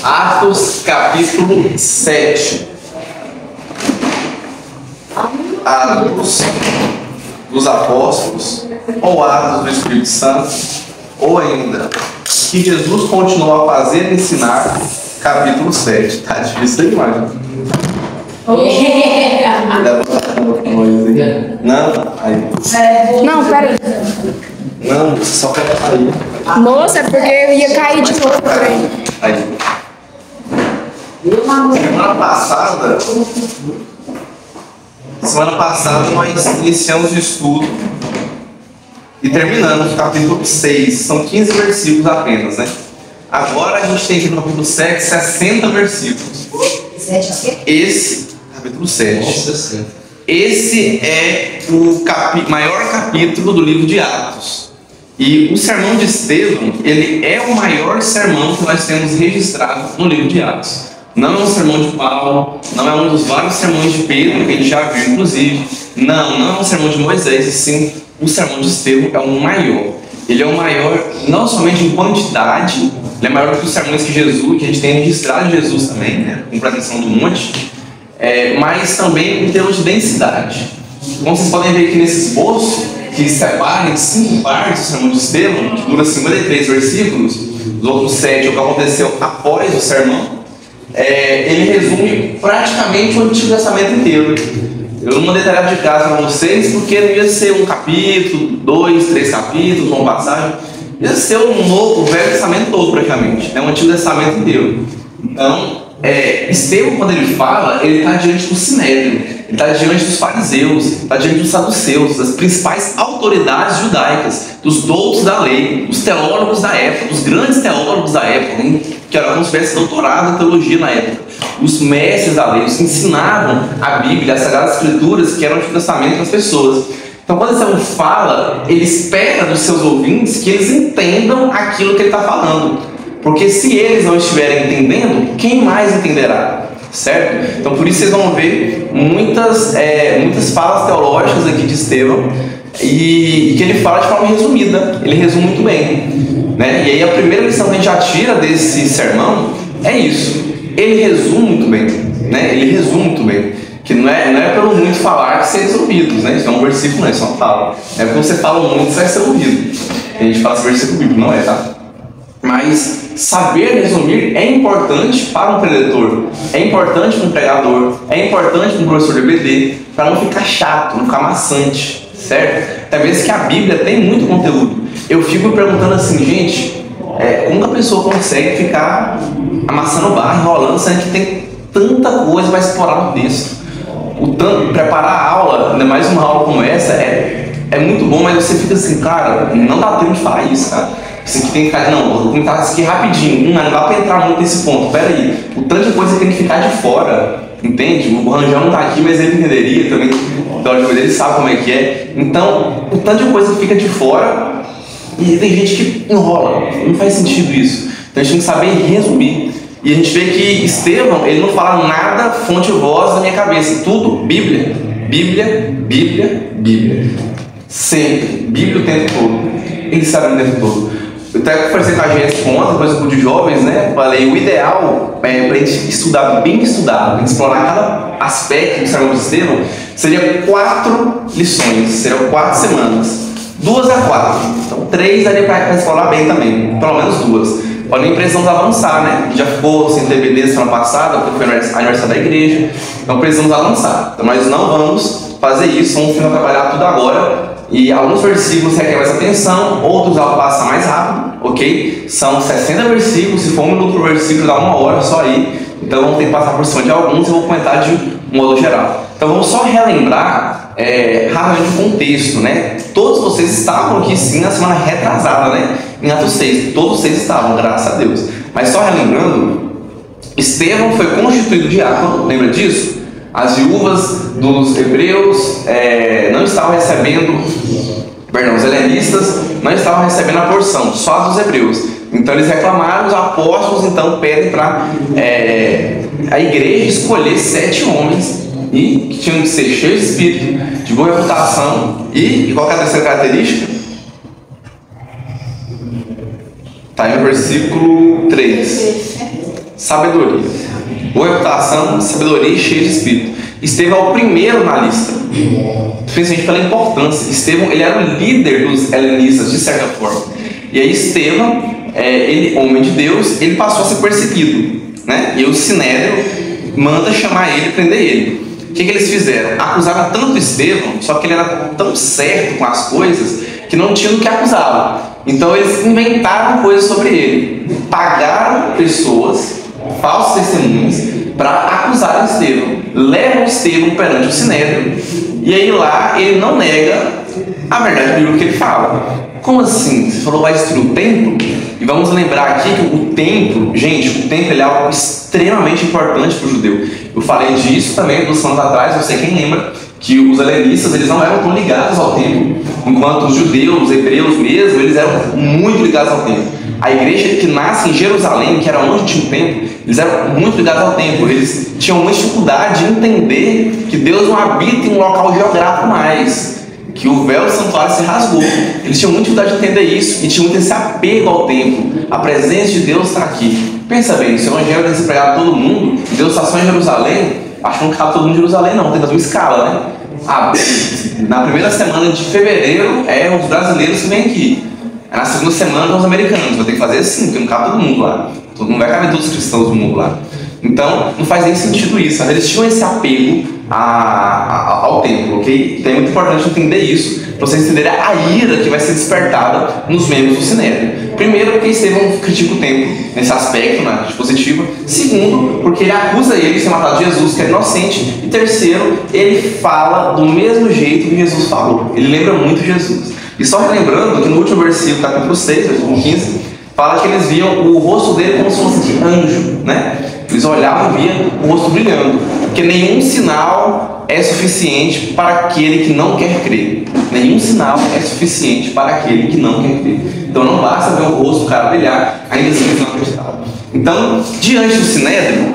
Atos capítulo 7. Atos dos Apóstolos, ou Atos do Espírito Santo, ou ainda que Jesus continuou a fazer e ensinar, capítulo 7. Tá difícil aí, imagina. Não, aí. Não, peraí. Não, só quero sair. Moça, é porque eu ia cair de novo por aí. Aí. Semana passada nós iniciamos o estudo e terminamos o capítulo 6. São 15 versículos apenas, né? Agora a gente tem aqui no capítulo 7, 60 versículos. Esse, capítulo 7. Esse é o maior capítulo do livro de Atos. E o sermão de Estevão, ele é o maior sermão que nós temos registrado no livro de Atos. Não é um sermão de Paulo, não é um dos vários sermões de Pedro, que a gente já viu, inclusive. Não é um sermão de Moisés, e sim o sermão de Estevão é o maior. Ele é o maior, não somente em quantidade, ele é maior do que os sermões que Jesus, que a gente tem registrado de Jesus também, né, com pretensão do monte, mas também em termos de densidade. Como vocês podem ver aqui nesse esboço, que separa em 5 partes o sermão de Estevão, que dura 53 versículos, os outros 7 é o que aconteceu após o sermão. Ele resume praticamente o Antigo Testamento inteiro. Eu não mandei tarefa de casa para vocês, porque não ia ser um capítulo, 2, 3 capítulos, uma passagem. Ia ser o Velho Testamento todo, praticamente, o Antigo Testamento inteiro. Então, Estevão, quando ele fala, ele está diante do Sinédrio, ele está diante dos fariseus, está diante dos saduceus, das principais autoridades judaicas, dos doutos da lei, dos teólogos da época, dos grandes teólogos da época, que eram como se tivesse doutorado em teologia na época, os mestres da lei, os que ensinavam a Bíblia, as Sagradas Escrituras, que eram o Antigo Testamento para as pessoas. Então, quando Estevão fala, ele espera dos seus ouvintes que eles entendam aquilo que ele está falando. Porque se eles não estiverem entendendo, quem mais entenderá? Certo? Então, por isso vocês vão ver muitas falas teológicas aqui de Estevão e que ele fala de forma resumida. Ele resume muito bem, né? E aí a primeira lição que a gente já tira desse sermão é isso. Ele resume muito bem, né? Ele resume muito bem. Que não é pelo muito falar que seres ouvidos, né? Isso não é um versículo, não, isso é uma fala. É porque você fala muito, você vai ser ouvido. A gente fala esse versículo bíblico, não é, tá? Mas saber resumir é importante para um preletor, é importante para um pregador, é importante para um professor de EBD, para não ficar chato, não ficar maçante, certo? Até mesmo que a Bíblia tem muito conteúdo. Eu fico me perguntando assim, gente, como que a pessoa consegue ficar amassando barra, enrolando, sendo que tem tanta coisa para explorar no texto? Preparar a aula, ainda mais uma aula como essa, é muito bom, mas você fica assim, cara, não dá tempo de falar isso, cara. Você tem que ficar, não, vou comentar isso aqui rapidinho, não dá pra entrar muito nesse ponto, peraí, o tanto de coisa que tem que ficar de fora, entende? O Rangel não tá aqui, mas ele entenderia também, então ele sabe como é que é. Então, o tanto de coisa que fica de fora, e tem gente que enrola, não faz sentido isso. Então a gente tem que saber resumir. E a gente vê que Estevão, ele não fala nada fonte e voz da minha cabeça, tudo Bíblia, Bíblia, Bíblia, Bíblia. Sempre, Bíblia o tempo todo, ele sabe o tempo todo. Eu até conversei com a gente ontem, depois do grupo de jovens, né? Falei, o ideal para a gente estudar bem estudado, explorar cada aspecto do sermão de Estevão, seria 4 lições, seriam 4 semanas, 2 a 4. Então 3 daria para explorar bem também, pelo menos 2. Olha, nem precisamos avançar, né? Já ficou sem TBD semana passada, porque foi aniversário da igreja, então precisamos avançar. Então nós não vamos fazer isso, vamos tentar trabalhar tudo agora. E alguns versículos requerem mais atenção, outros passa mais rápido, ok? São 60 versículos, se for 1 minuto por versículo dá 1 hora só aí. Então vamos ter que passar por cima de alguns e eu vou comentar de modo geral. Então vamos só relembrar rapidamente o contexto, né? Todos vocês estavam aqui sim na semana retrasada, né? Em Atos 6, todos vocês estavam, graças a Deus. Mas só relembrando, Estevão foi constituído diácono, lembra disso? As viúvas dos hebreus não estavam recebendo, os helenistas não estavam recebendo a porção, só a dos hebreus. Então eles reclamaram, os apóstolos então pedem para a igreja escolher 7 homens e que tinham que ser cheios de espírito, de boa reputação e qual é a terceira característica? Está aí no versículo 3. sabedoria. Boa reputação, sabedoria e cheio de espírito. Estevão é o primeiro na lista, principalmente pela importância. Estevão, ele era o líder dos helenistas, de certa forma. E aí Estevão, ele, homem de Deus, ele passou a ser perseguido, né? E o Sinédrio manda chamar ele e prender ele. O que eles fizeram? Acusaram tanto Estevão, só que ele era tão certo com as coisas, que não tinha do que acusá-lo. Então eles inventaram coisas sobre ele. Pagaram pessoas, falsos testemunhas, para acusar Estevão. Levam Estevão perante o Sinédrio, e aí lá ele não nega a verdade bíblica que ele fala. Como assim? Você falou vai destruir o templo? E vamos lembrar aqui que o templo, gente, o templo é algo extremamente importante para o judeu. Eu falei disso também 2 anos atrás, não sei quem lembra, que os helenistas, eles não eram tão ligados ao templo, enquanto os judeus, os hebreus mesmo, eles eram muito ligados ao templo. A igreja que nasce em Jerusalém, que era onde tinha o templo, eles eram muito ligados ao templo. Eles tinham uma dificuldade de entender que Deus não habita em um local geográfico mais, que o véu do santuário se rasgou. Eles tinham muita dificuldade de entender isso e tinham muito esse apego ao templo. A presença de Deus está aqui. Pensa bem, se o evangelho deve ser pregado a todo mundo, Deus está só em Jerusalém, acho que não cabe todo mundo em Jerusalém não, tem que fazer uma escala, né? Na primeira semana de fevereiro é os brasileiros que vêm aqui. Na segunda semana os americanos, vai ter que fazer assim, porque não cabe todo mundo lá. Não vai caber todos os cristãos do mundo lá. Então, não faz nem sentido isso. Mas eles tinham esse apego ao templo, ok? Então é muito importante entender isso, para vocês entenderem a ira que vai ser despertada nos membros do Sinédrio. Primeiro, porque Estevão critica o templo nesse aspecto, na dispositiva. Segundo, porque ele acusa ele de ter matado Jesus, que é inocente. E terceiro, ele fala do mesmo jeito que Jesus falou. Ele lembra muito Jesus. E só relembrando que no último versículo, capítulo 6, versículo 15, fala que eles viam o rosto dele como se fosse de anjo, né? Eles olhavam e viam o rosto brilhando. Porque nenhum sinal é suficiente para aquele que não quer crer. Nenhum sinal é suficiente para aquele que não quer crer. Então não basta ver o rosto do cara brilhar, ainda assim eles não acreditavam. Então, diante do Sinédrio,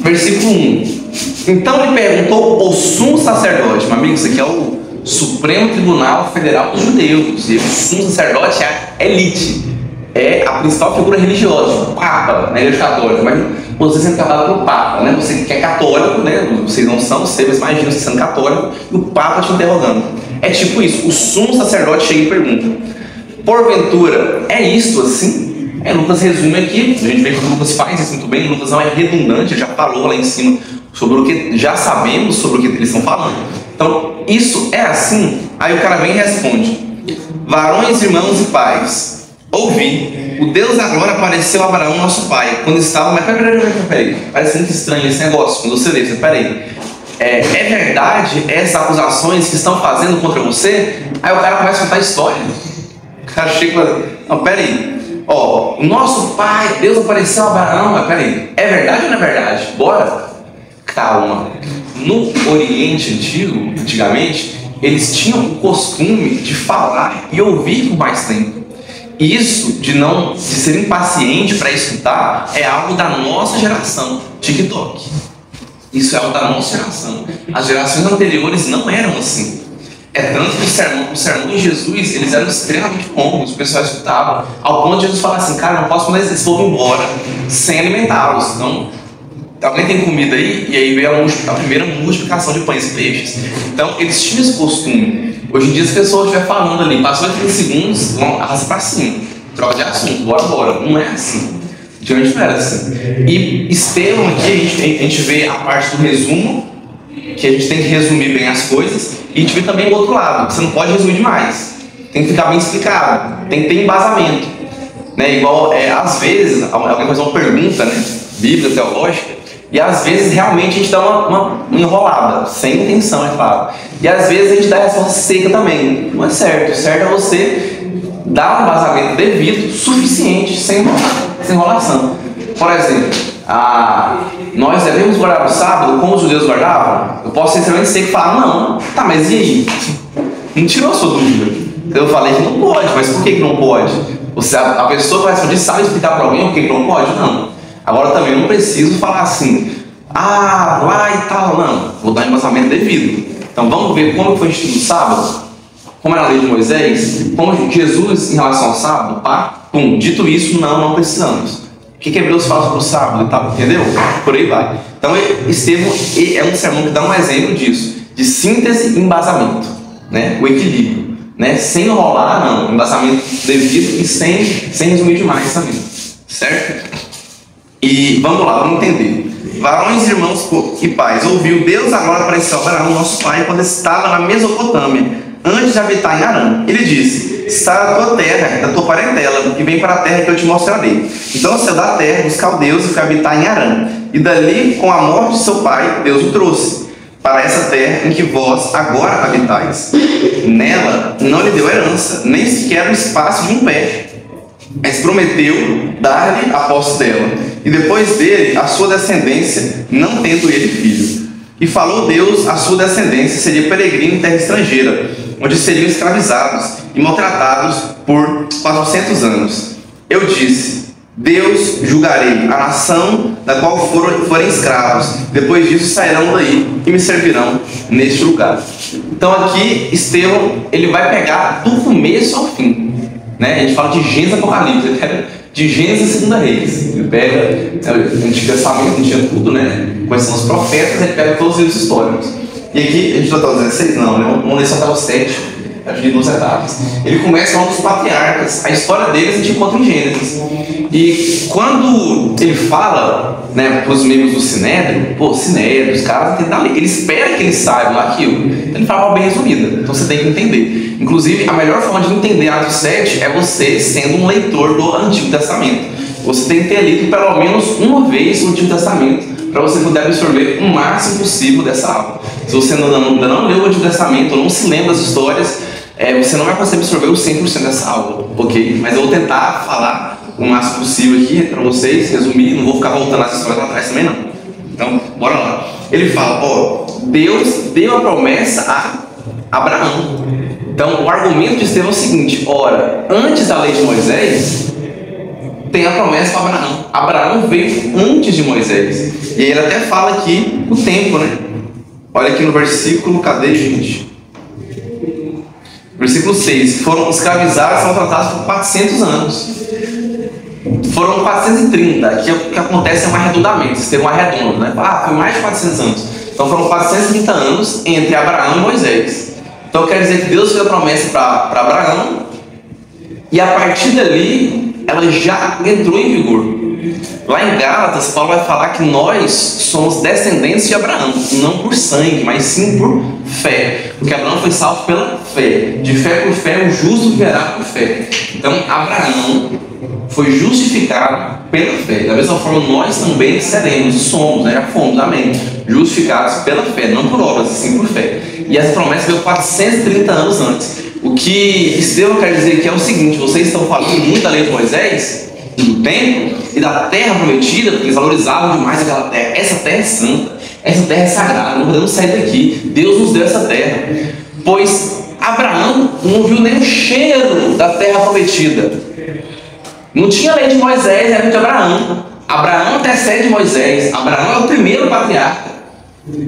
versículo 1. Então lhe perguntou o sumo sacerdote, meu amigo, isso aqui é o Supremo Tribunal Federal dos Judeus. E o sumo sacerdote é a elite, é a principal figura religiosa, o Papa na Igreja Católica. Mas você sendo casado pelo Papa, né? Você que é católico, né? Vocês não são, mas imagina você sendo católico e o Papa te interrogando. É tipo isso: o sumo sacerdote chega e pergunta: porventura, é isto assim? Lucas resume aqui, a gente vê que o Lucas faz isso muito bem. Lucas não é redundante, ele já falou lá em cima sobre o que já sabemos sobre o que eles estão falando. Então, isso é assim? Aí o cara vem e responde: varões, irmãos e pais, ouvi, o Deus da glória apareceu a Abraão, nosso pai, quando estava... Mas peraí, parece muito estranho esse negócio, quando você lê, peraí, é verdade essas acusações que estão fazendo contra você? Aí o cara começa a contar a história. O cara chega e fala: não, peraí, ó, o nosso pai, Deus apareceu a Abraão. Mas peraí, é verdade ou não é verdade? Bora? Calma. No Oriente Antigo, antigamente, eles tinham o costume de falar e ouvir por mais tempo. Isso de ser impaciente para escutar é algo da nossa geração, TikTok. Isso é algo da nossa geração. As gerações anteriores não eram assim. É tanto que os sermões de Jesus, eles eram extremamente longos, o pessoal escutava, ao ponto de Jesus falar assim: cara, não posso mandar esse povo embora sem alimentá-los. Então, alguém tem comida aí? E aí veio a primeira multiplicação de pães e peixes. Então, eles tinham esse costume. Hoje em dia, as pessoas estiverem falando ali, passou 30 segundos, vão arrasar pra cima, troca de assunto, bora. Não é assim. De onde não era assim. E Estevão aqui, a gente vê a parte do resumo, que a gente tem que resumir bem as coisas, e a gente vê também o outro lado, que você não pode resumir demais. Tem que ficar bem explicado, tem que ter embasamento. Né? Igual, às vezes, alguém faz uma pergunta, né, bíblica, teológica, e às vezes realmente a gente dá uma enrolada, sem intenção, é claro. E às vezes a gente dá a resposta seca também. Não é certo. O certo é você dar um embasamento devido, suficiente, sem enrolação. Por exemplo, nós devemos guardar o sábado como os judeus guardavam? Eu posso ser extremamente seco e falar: não, tá, mas e aí? Não tirou a sua dúvida. Eu falei que não pode, mas por que não pode? A pessoa que vai responder sabe explicar para alguém por que não pode? Não. Agora também eu não preciso falar assim: lá e tal, não. Vou dar embasamento devido. Então vamos ver como foi instituído o sábado, como era a lei de Moisés, como Jesus em relação ao sábado, Dito isso, não precisamos. que Hebreus fala sobre o sábado e tal, entendeu? Por aí vai. Então, Estevão é um sermão que dá um exemplo disso, de síntese e embasamento, né? O equilíbrio, né? Sem enrolar, não, embasamento devido e sem resumir demais também, certo? E vamos lá, vamos entender. Varões, irmãos e pais, ouviu Deus agora apareceu a Abraão, nosso pai, quando estava na Mesopotâmia, antes de habitar em Harã. Ele disse: está da tua terra, da tua parentela, e vem para a terra que eu te mostrarei. Então saiu da terra dos caldeus e foi habitar em Harã. E dali, com a morte de seu pai, Deus o trouxe para essa terra em que vós agora habitais. Nela não lhe deu herança, nem sequer o espaço de um pé, mas prometeu dar-lhe a posse dela, e depois dele a sua descendência, não tendo ele filho. E falou Deus: a sua descendência seria peregrina em terra estrangeira, onde seriam escravizados e maltratados por 400 anos. Eu disse: Deus julgarei a nação da qual forem escravos, depois disso sairão daí e me servirão neste lugar. Então aqui Estevão, ele vai pegar do começo ao fim, né? A gente fala de Gênesis Apocalipse, ele pega de Gênesis e 2 Reis. Ele pega o Antigo Testamento, não tinha tudo, né? Quais são os profetas, ele pega todos os livros históricos. E aqui, a gente vai estar os 16? Não, né? Vamos ler só até o 7, acho que em 2 etapas. Ele começa falando dos patriarcas, a história deles a gente encontra em Gênesis. E quando ele fala, né, para os membros do Sinédrio, Sinédrio, os caras ele espera que eles saibam aquilo. Então ele fala uma bem resumida, então você tem que entender. Inclusive, a melhor forma de entender Atos 7 é você sendo um leitor do Antigo Testamento. Você tem que ter lido pelo menos uma vez o Antigo Testamento, para você poder absorver o máximo possível dessa aula. Se você ainda não leu o Antigo Testamento, ou não se lembra das histórias, você não vai conseguir absorver o 100% dessa aula, ok? Mas eu vou tentar falar o máximo possível aqui para vocês, resumir, não vou ficar voltando as histórias lá atrás também não. Então, bora lá. Ele fala, Deus deu a promessa a Abraão. Então, o argumento de Estevão é o seguinte: ora, antes da lei de Moisés, tem a promessa para Abraão. Abraão veio antes de Moisés. E ele até fala aqui o tempo, né? Olha aqui no versículo, cadê, gente? Versículo 6. Foram escravizados e maltratados por 400 anos. Foram 430. Aqui o que acontece é um arredondamento. Você tem um arredondo, né? Foi mais de 400 anos. Então foram 430 anos entre Abraão e Moisés. Então quer dizer que Deus fez a promessa para Abraão, e a partir dali ela já entrou em vigor. Lá em Gálatas, Paulo vai falar que nós somos descendentes de Abraão, não por sangue, mas sim por fé, porque Abraão foi salvo pela fé. De fé por fé, o justo viverá por fé. Então Abraão foi justificado pela fé. Da mesma forma, nós também seremos, somos, já fomos, amém, justificados pela fé, não por obras, sim por fé. E essa promessa veio 430 anos antes. O que Estevão quer dizer aqui é o seguinte: vocês estão falando muito da lei de Moisés, do templo e da terra prometida, porque eles valorizavam demais aquela terra. Essa terra é santa, essa terra é sagrada, não podemos sair daqui. Deus nos deu essa terra. Pois Abraão não viu nem o cheiro da terra prometida. Não tinha lei de Moisés, era de Abraão. Abraão antecede Moisés. Abraão é o primeiro patriarca.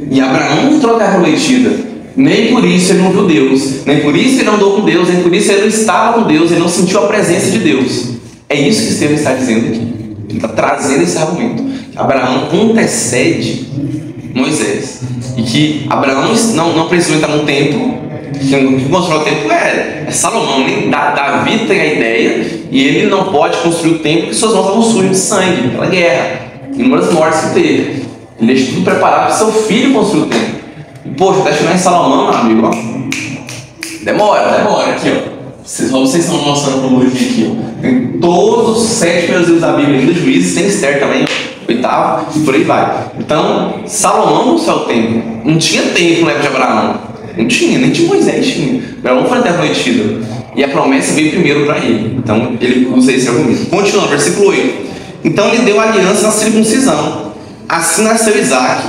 E Abraão não entrou na terra prometida. Nem por isso ele não viu Deus, nem por isso ele não andou com Deus, nem por isso ele não estava com Deus, ele não sentiu a presença de Deus. É isso que Estevão está dizendo aqui. Ele está trazendo esse argumento. Que Abraão antecede Moisés. E que Abraão não precisou entrar num templo. Quem construiu o templo é Salomão. Nem Davi tem a ideia, e ele não pode construir o templo porque suas mãos estavam sujas de sangue, pela guerra, inúmeras mortes que teve. Ele deixa tudo preparado para seu filho construir o templo. E, poxa, até chegar em Salomão, meu amigo, demora aqui, vocês estão mostrando para o Luigi aqui, tem todos os 7 primeiros livros da Bíblia, ainda Juízes, tem Esther também, 8º, e por aí vai. Então, Salomão construiu o templo. Não tinha templo na época de Abraão, não tinha, nem de Moisés tinha. Abraão foi na terra prometida, e a promessa veio primeiro para ele. Então ele usa esse argumento. Continuando, versículo 8. Então lhe deu aliança na circuncisão, assim nasceu Isaac,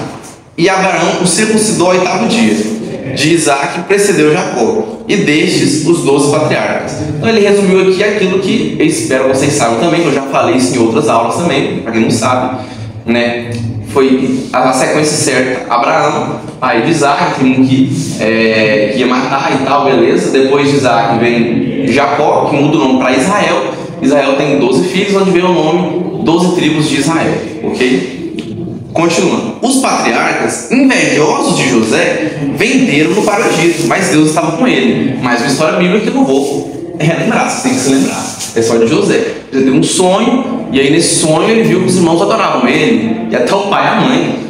e Abraão o circuncidou ao 8º dia. De Isaac precedeu Jacó, e destes os 12 patriarcas. Então ele resumiu aqui aquilo que eu espero que vocês saibam também, que eu já falei isso em outras aulas também, para quem não sabe, né? Foi a sequência certa: Abraão, pai de Isaac, que ia matar e tal, beleza. Depois de Isaac vem Jacó, que muda o nome para Israel. Israel tem 12 filhos, onde vem o nome 12 tribos de Israel, ok? Continuando. Os patriarcas, invejosos de José, venderam-no para o Egito, mas Deus estava com ele. Mais uma história bíblica que eu não vou relembrar, você tem que se lembrar. É a história de José. Ele teve um sonho, e aí nesse sonho ele viu que os irmãos adoravam ele, e até o pai e a mãe.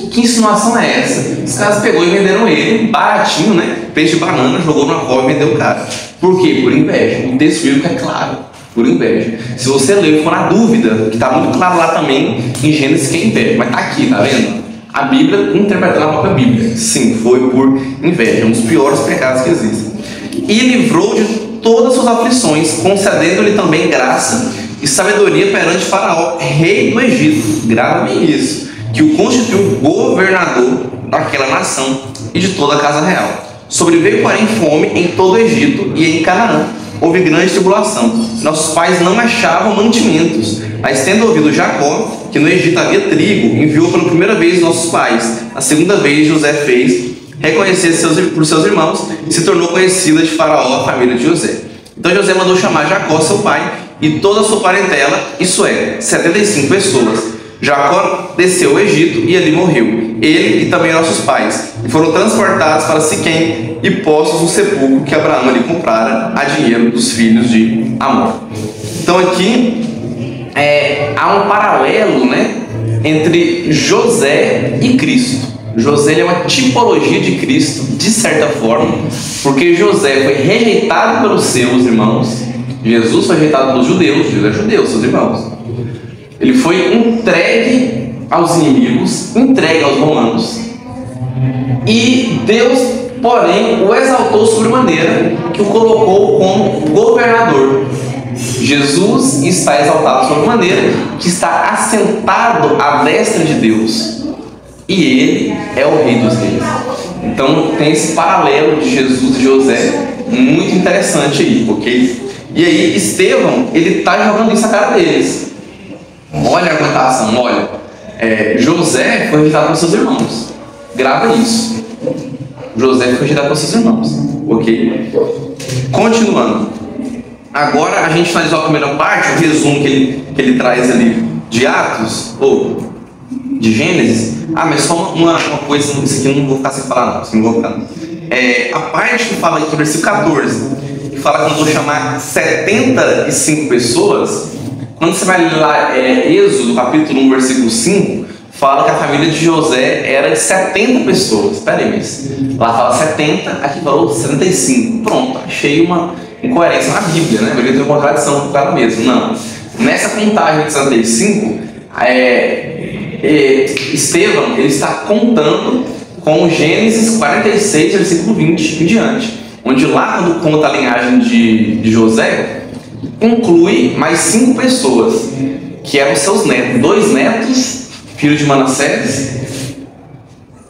Que insinuação é essa? Os caras pegou e venderam ele, baratinho, né? Peixe de banana, jogou numa cova e vendeu o cara. Por quê? Por inveja. O texto bíblico é claro. Por inveja. Se você ler e for na dúvida, que está muito claro lá também em Gênesis, que é inveja. Mas tá aqui, tá vendo? A Bíblia interpretando a própria Bíblia. Sim, foi por inveja. Um dos piores pecados que existem. E livrou de todas as suas aflições, concedendo-lhe também graça e sabedoria perante Faraó, rei do Egito. Grava bem isso. Que o constituiu governador daquela nação e de toda a casa real. Sobreveio, porém, fome em todo o Egito e em Canaã. Houve grande tribulação. Nossos pais não achavam mantimentos. Mas tendo ouvido Jacó, que no Egito havia trigo, enviou pela primeira vez nossos pais. A segunda vez José fez reconhecer por seus irmãos e se tornou conhecida de Faraó a família de José. Então José mandou chamar Jacó, seu pai, e toda a sua parentela, isso é, 75 pessoas. Jacó desceu ao Egito e ali morreu, ele e também nossos pais, e foram transportados para Siquém e postos no sepulcro que Abraão lhe comprara a dinheiro dos filhos de Amor. Então aqui há um paralelo, né, entre José e Cristo. José é uma tipologia de Cristo, de certa forma, porque José foi rejeitado pelos seus irmãos, Jesus foi rejeitado pelos judeus, Jesus é judeu, seus irmãos. Ele foi entregue aos inimigos, entregue aos romanos. E Deus, porém, o exaltou sobremaneira, que o colocou como governador. Jesus está exaltado sobremaneira, que está assentado à destra de Deus. E ele é o Rei dos Reis. Então tem esse paralelo de Jesus e José muito interessante aí, ok? E aí Estevão, ele está jogando isso na cara deles. Olha a argumentação, olha. José foi rejeitado pelos seus irmãos. Grava isso. José foi rejeitado pelos seus irmãos. Ok? Continuando. Agora a gente finalizou a primeira parte, o resumo que ele traz ali de Atos, ou de Gênesis. Mas só uma coisa, isso aqui eu não vou ficar sem falar não. Isso não vou ficar. A parte que fala aqui no versículo 14, que fala que eu vou chamar 75 pessoas. Quando você vai lá, Êxodo, capítulo 1, versículo 5, fala que a família de José era de 70 pessoas. Espera aí, mas lá fala 70, aqui falou 75. Pronto, achei uma incoerência na Bíblia, né? Deveria ter uma contradição por causa mesmo. Não. Nessa contagem de 75, Estevão, ele está contando com Gênesis 46, versículo 20 em diante. Onde lá, quando conta a linhagem de José, inclui mais 5 pessoas, que eram seus netos. 2 netos, filhos de Manassés,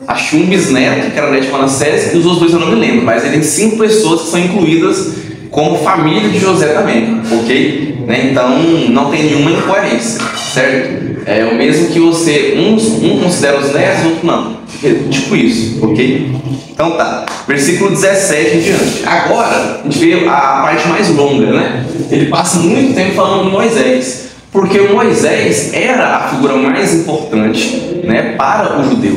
acho um bisneto, que era neto de Manassés, e os outros 2 eu não me lembro, mas ele tem 5 pessoas que são incluídas como família de José também, ok? Então não tem nenhuma incoerência, certo? É o mesmo que você, um considera os netos, outro não. Tipo isso, ok? Então tá, versículo 17 em diante. Agora a gente vê a parte mais longa, né? Ele passa muito tempo falando de Moisés, porque o Moisés era a figura mais importante, né, para o judeu.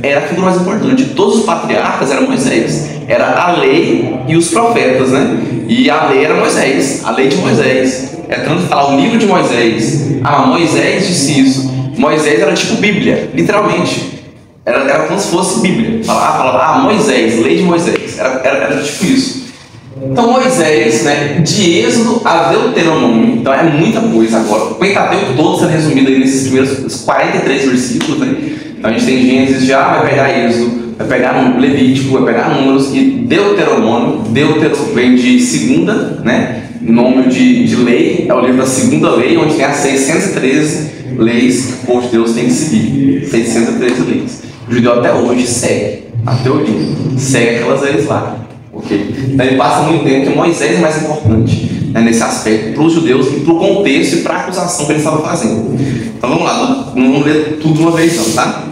Era a figura mais importante. Todos os patriarcas eram Moisés. Era a lei e os profetas, né? E a lei era Moisés, a lei de Moisés. Tanto falar o livro de Moisés. Moisés disse isso. Moisés era tipo Bíblia, literalmente. Era como se fosse Bíblia. Falava Moisés, lei de Moisés. Era tipo isso. Então Moisés, né, de Êxodo a Deuteronômio, então é muita coisa agora. O Pentateuco todo sendo resumido aí nesses primeiros 43 versículos, né? Então a gente tem Gênesis já, vai pegar Êxodo, vai pegar Levítico, vai pegar Números e Deuteronômio. Deuteronômio vem de segunda, né? Nome de lei, é o livro da segunda lei, onde tem as 613 leis que o povo de Deus tem que seguir. 613 leis. O judeu até hoje segue a teoria, segue aquelas leis lá. Okay? Então ele passa muito tempo que Moisés é mais importante, né, nesse aspecto para os judeus e para o contexto e para a acusação que ele estava fazendo. Então vamos lá, não vamos ler tudo de uma vez não, tá?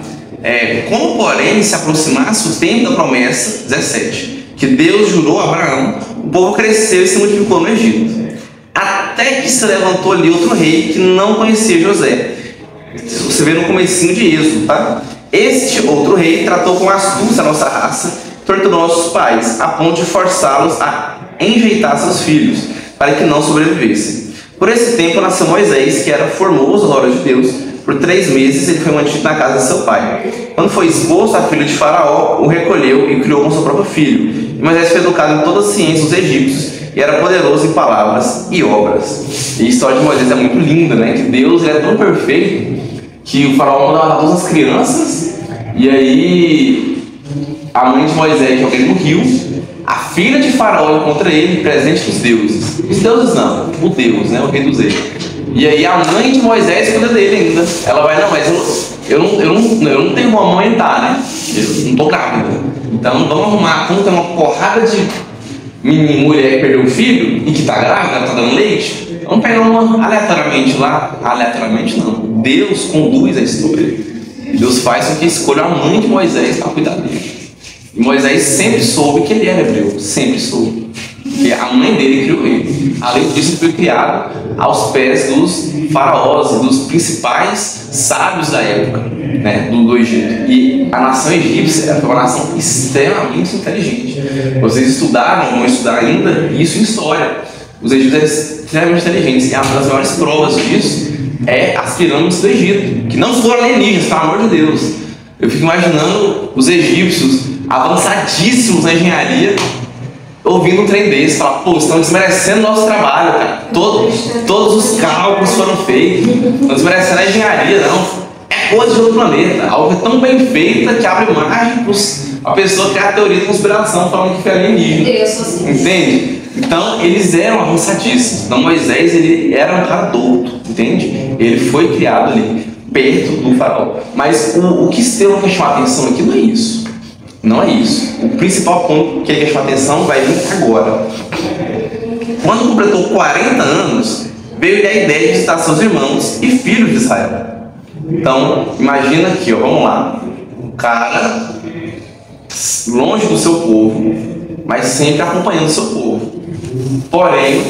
Como porém se aproximasse o tempo da promessa, 17, que Deus jurou a Abraão, o povo cresceu e se multiplicou no Egito. A até que se levantou ali outro rei que não conhecia José. Você vê no comecinho de Êxodo, tá? Este outro rei tratou com astúcia a nossa raça, torturou nossos pais, a ponto de forçá-los a enjeitar seus filhos, para que não sobrevivessem. Por esse tempo nasceu Moisés, que era formoso aos olhos de Deus. Por 3 meses ele foi mantido na casa de seu pai. Quando foi exposto, a filha de Faraó o recolheu e criou com seu próprio filho. E Moisés foi educado em toda a ciência dos egípcios, e era poderoso em palavras e obras. E a história de Moisés é muito linda, né? Que Deus é tão perfeito que o Faraó mandava todas as crianças, e aí a mãe de Moisés joga ele no rio. A filha de Faraó encontra ele presente dos deuses. Os deuses não, o Deus, né? O rei dos reis. E aí a mãe de Moisés cuida dele ainda. Ela vai, não, mas eu não tenho como amamentar, né? Eu não tô grávida. Então vamos arrumar, como tem uma porrada de mulher que perdeu o filho e que tá grávida, tá dando leite, vamos pegar uma aleatoriamente lá. Aleatoriamente não. Deus conduz a história. Deus faz com que escolha a mãe de Moisés para cuidar dele. E Moisés sempre soube que ele era hebreu. Sempre soube. Porque a mãe dele criou ele. Além disso, ele foi criado aos pés dos faraós, dos principais sábios da época, né, do Egito. E a nação egípcia foi uma nação extremamente inteligente. Vocês estudaram, vão estudar ainda, isso em história. Os egípcios eram extremamente inteligentes. E uma das maiores provas disso é as pirâmides do Egito, que não foram alienígenas, pelo amor de Deus. Eu fico imaginando os egípcios avançadíssimos na engenharia, ouvindo um trem desse, falar, pô, estão desmerecendo o nosso trabalho, cara. Todos os cálculos foram feitos, estão desmerecendo a engenharia, não. É coisa de outro planeta, algo tão bem feita que abre margem para a pessoa criar a teoria de conspiração falando que foi alienígena. Entende? Então, eles eram avançadíssimos. Então, Moisés, ele era um cara douto, entende? Ele foi criado ali, perto do faraó. Mas o que Estevão quer chamar a atenção aqui não é isso. Não é isso. O principal ponto que ele quer chamar a atenção vai vir agora. Quando completou 40 anos, veio-lhe a ideia de visitar seus irmãos e filhos de Israel. Então, imagina aqui, ó, vamos lá. O cara longe do seu povo, mas sempre acompanhando o seu povo. Porém,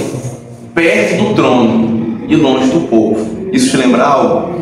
perto do trono e longe do povo. Isso te lembra algo?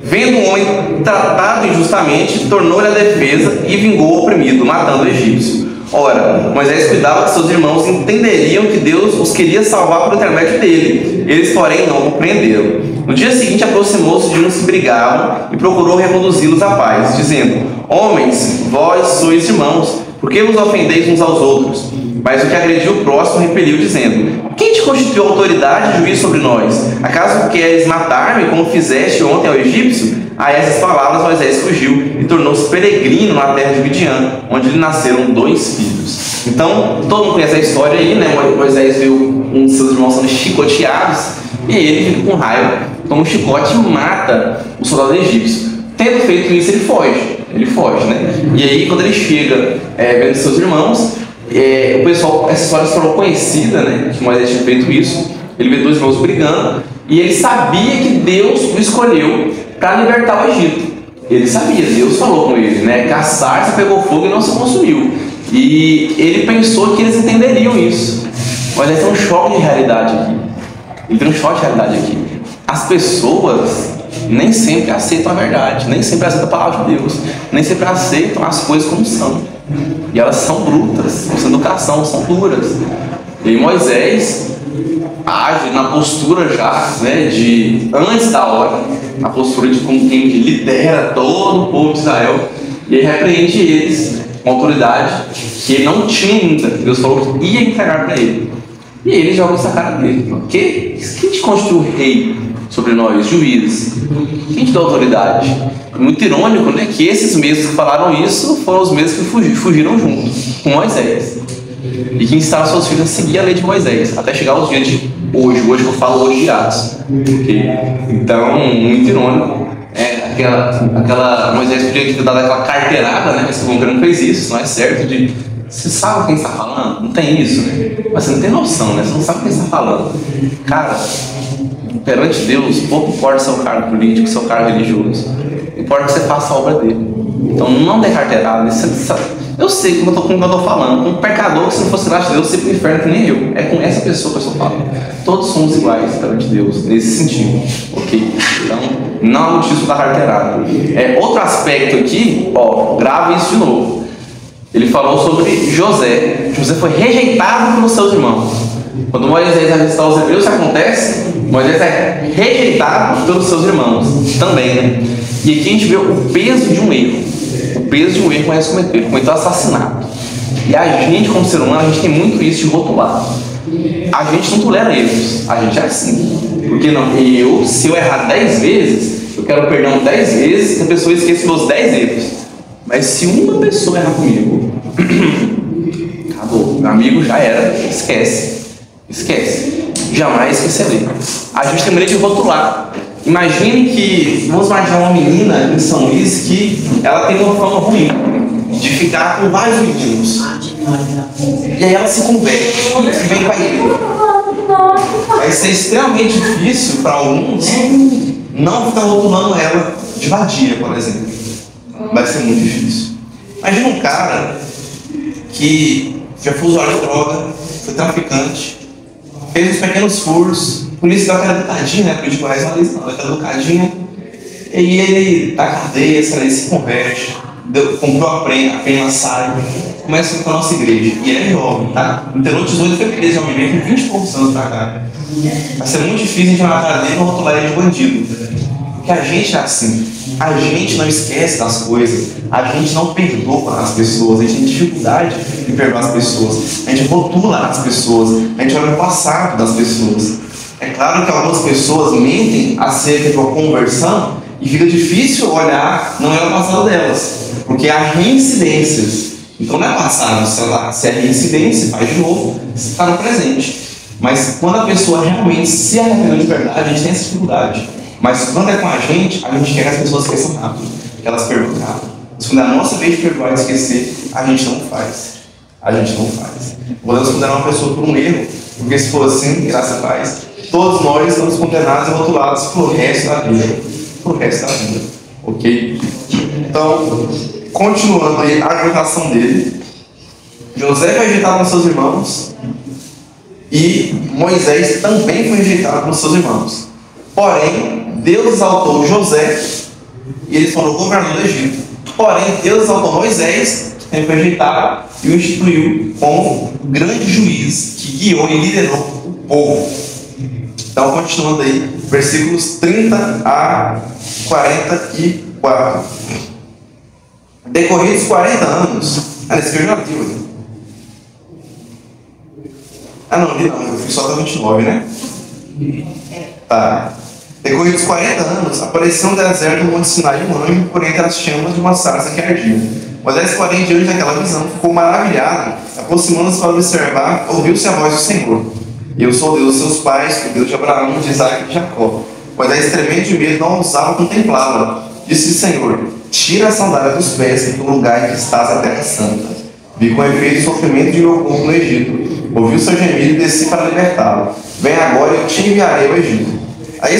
Vendo um homem tratado injustamente, tornou-lhe a defesa e vingou o oprimido, matando o egípcio. Ora, Moisés cuidava que seus irmãos entenderiam que Deus os queria salvar por intermédio dele. Eles, porém, não compreenderam. No dia seguinte, aproximou-se de uns que brigavam e procurou reconduzi-los à paz, dizendo: Homens, vós sois irmãos, por que vos ofendeis uns aos outros? Mas o que agrediu o próximo repeliu, dizendo: Quem te constituiu autoridade e juiz sobre nós? Acaso queres matar-me como fizeste ontem ao egípcio? A essas palavras Moisés fugiu e tornou-se peregrino na terra de Midian, onde lhe nasceram 2 filhos. Então, todo mundo conhece a história aí, né? Moisés viu um de seus irmãos sendo chicoteados e ele fica com raiva, toma um chicote e mata o soldado egípcio. Tendo feito isso, ele foge, né? E aí, quando ele chega vendo seus irmãos, o pessoal, essa história se tornou conhecida, né? Que Moisés tinha feito isso. Ele vê 2 irmãos brigando e ele sabia que Deus o escolheu para libertar o Egito. Ele sabia, Deus falou com ele, né? Que a sarça pegou fogo e não se consumiu. E ele pensou que eles entenderiam isso. Mas ele tem um choque de realidade aqui. As pessoas nem sempre aceitam a verdade, nem sempre aceitam a palavra de Deus, nem sempre aceitam as coisas como são. E elas são brutas, sem educação, são duras. E Moisés age na postura já, né, de antes da hora, na postura de como quem lidera todo o povo de Israel, e ele repreende eles com autoridade que ele não tinha ainda. Deus falou que ia entregar para ele. E ele joga essa cara dele. Quem te constituiu rei sobre nós, juiz? Quem te dá autoridade? Muito irônico, né? Que esses mesmos que falaram isso foram os mesmos que fugiram junto com Moisés. E que ensinaram seus filhos a seguir a lei de Moisés, até chegar aos dias de hoje. Hoje eu falo hoje de Atos. Okay? Então, muito irônico. Aquela Moisés podia ter dado aquela carteirada, né? Mas o governo não fez isso, não é certo de... Você sabe quem está falando? Não tem isso, né? Mas você não tem noção, né? Você não sabe quem está falando. Cara, perante Deus, pouco importa seu cargo político, seu cargo religioso. Importa que você faça a obra dele. Então não dê carteirada. Eu sei como eu estou falando. Um pecador que, se não fosse graça de Deus, sempre no inferno que nem eu. É com essa pessoa que eu estou falando. Todos somos iguais perante Deus, nesse sentido. Ok? Então, não há motivo da carteirada. Outro aspecto aqui, grave isso de novo. Ele falou sobre José. José foi rejeitado pelos seus irmãos. Quando Moisés vai visitar os hebreus, o que acontece? Moisés é rejeitado pelos seus irmãos também, né? E aqui a gente vê o peso de um erro. O peso de um erro que Moisés cometeu assassinato. E a gente, como ser humano, a gente tem muito isso de rotular. A gente não tolera erros. A gente é assim. Porque não, se eu errar 10 vezes, eu quero perdão 10 vezes que a pessoa esqueça meus 10 erros. Mas se uma pessoa errar comigo, acabou. Meu amigo já era. Esquece. Jamais esquecerei. A gente tem maneira de rotular. Imagine que, vamos imaginar uma menina em São Luís que ela tem uma fama ruim de ficar com vários meninos. E aí ela se converte e vem para ele. Vai ser extremamente difícil para alguns não ficar rotulando ela de vadia, por exemplo. Vai ser muito difícil. Imagina um cara que já foi usuário de droga, foi traficante, fez uns pequenos furos, a polícia deu aquela educadinha, né? Porque de Goiás não deu aquela educadinha, e ele dá cadeia, ele se converte, comprou a pena, sai, começa a ir para a nossa igreja. E ele é jovem, tá? No interior de 18 foi preso, já me veio com 20 e poucos anos pra cá. Vai ser muito difícil a gente olhar na cara dele e rotular ele de bandido. Porque a gente é assim. A gente não esquece das coisas, a gente não perdoa as pessoas, a gente tem dificuldade de perdoar as pessoas, a gente rotula as pessoas, a gente olha o passado das pessoas. É claro que algumas pessoas mentem acerca de uma conversão e fica difícil olhar, não é o passado delas, porque há reincidências. Então não é passado, se é reincidência, faz de novo, se está no presente. Mas quando a pessoa realmente se arrependeu de verdade, a gente tem essa dificuldade. Mas quando é com a gente quer que as pessoas esqueçam rápido, que elas perdoem rápido. Mas quando é a nossa vez de perdoar e esquecer, a gente não faz. Podemos condenar uma pessoa por um erro, porque se for assim, graças a Deus, todos nós estamos condenados e rotulados pro resto da vida. Ok? Então, continuando aí a argumentação dele, José foi rejeitado pelos seus irmãos e Moisés também foi rejeitado pelos seus irmãos. Porém, Deus exaltou José e ele se tornou governador do Egito. Porém, Deus exaltou Moisés, que também foi rejeitado, e o instituiu como grande juiz que guiou e liderou o povo. Então, continuando aí, versículos 30 a 44. Decorridos 40 anos. Esse que eu já vi. Não, eu fui só até 29, né? Tá. Decorridos 40 anos, apareceu no deserto do Monte Sinai um anjo por entre as chamas de uma sarça que ardia. Moisés, porém, diante daquela visão, ficou maravilhado, aproximando-se para observar, ouviu-se a voz do Senhor. Eu sou o Deus dos seus pais, o Deus de Abraão, de Isaac e de Jacó. Moisés, tremendo de medo, não ousava contemplá-la. Disse: Senhor, tira a sandália dos pés, porque o lugar em que estás é a terra santa. Vi com efeito o sofrimento de meu povo no Egito. Ouvi o seu gemido e desci para libertá-lo. Vem agora e eu te enviarei ao Egito. A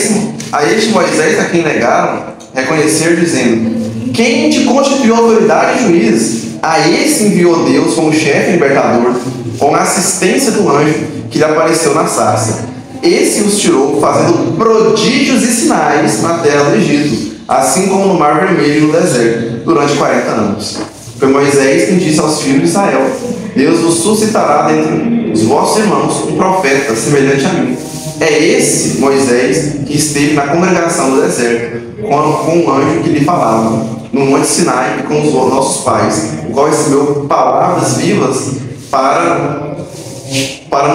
este Moisés, a quem negaram, reconhecer, dizendo: quem te constituiu autoridade e juiz? A esse enviou Deus como chefe libertador, com a assistência do anjo que lhe apareceu na sarça. Esse os tirou, fazendo prodígios e sinais na terra do Egito, assim como no Mar Vermelho e no deserto, durante 40 anos. Foi Moisés quem disse aos filhos de Israel: Deus vos suscitará dentre os vossos irmãos um profeta semelhante a mim. É esse Moisés que esteve na congregação do deserto, com o anjo que lhe falava, no Monte Sinai e com os nossos pais, o qual recebeu palavras vivas para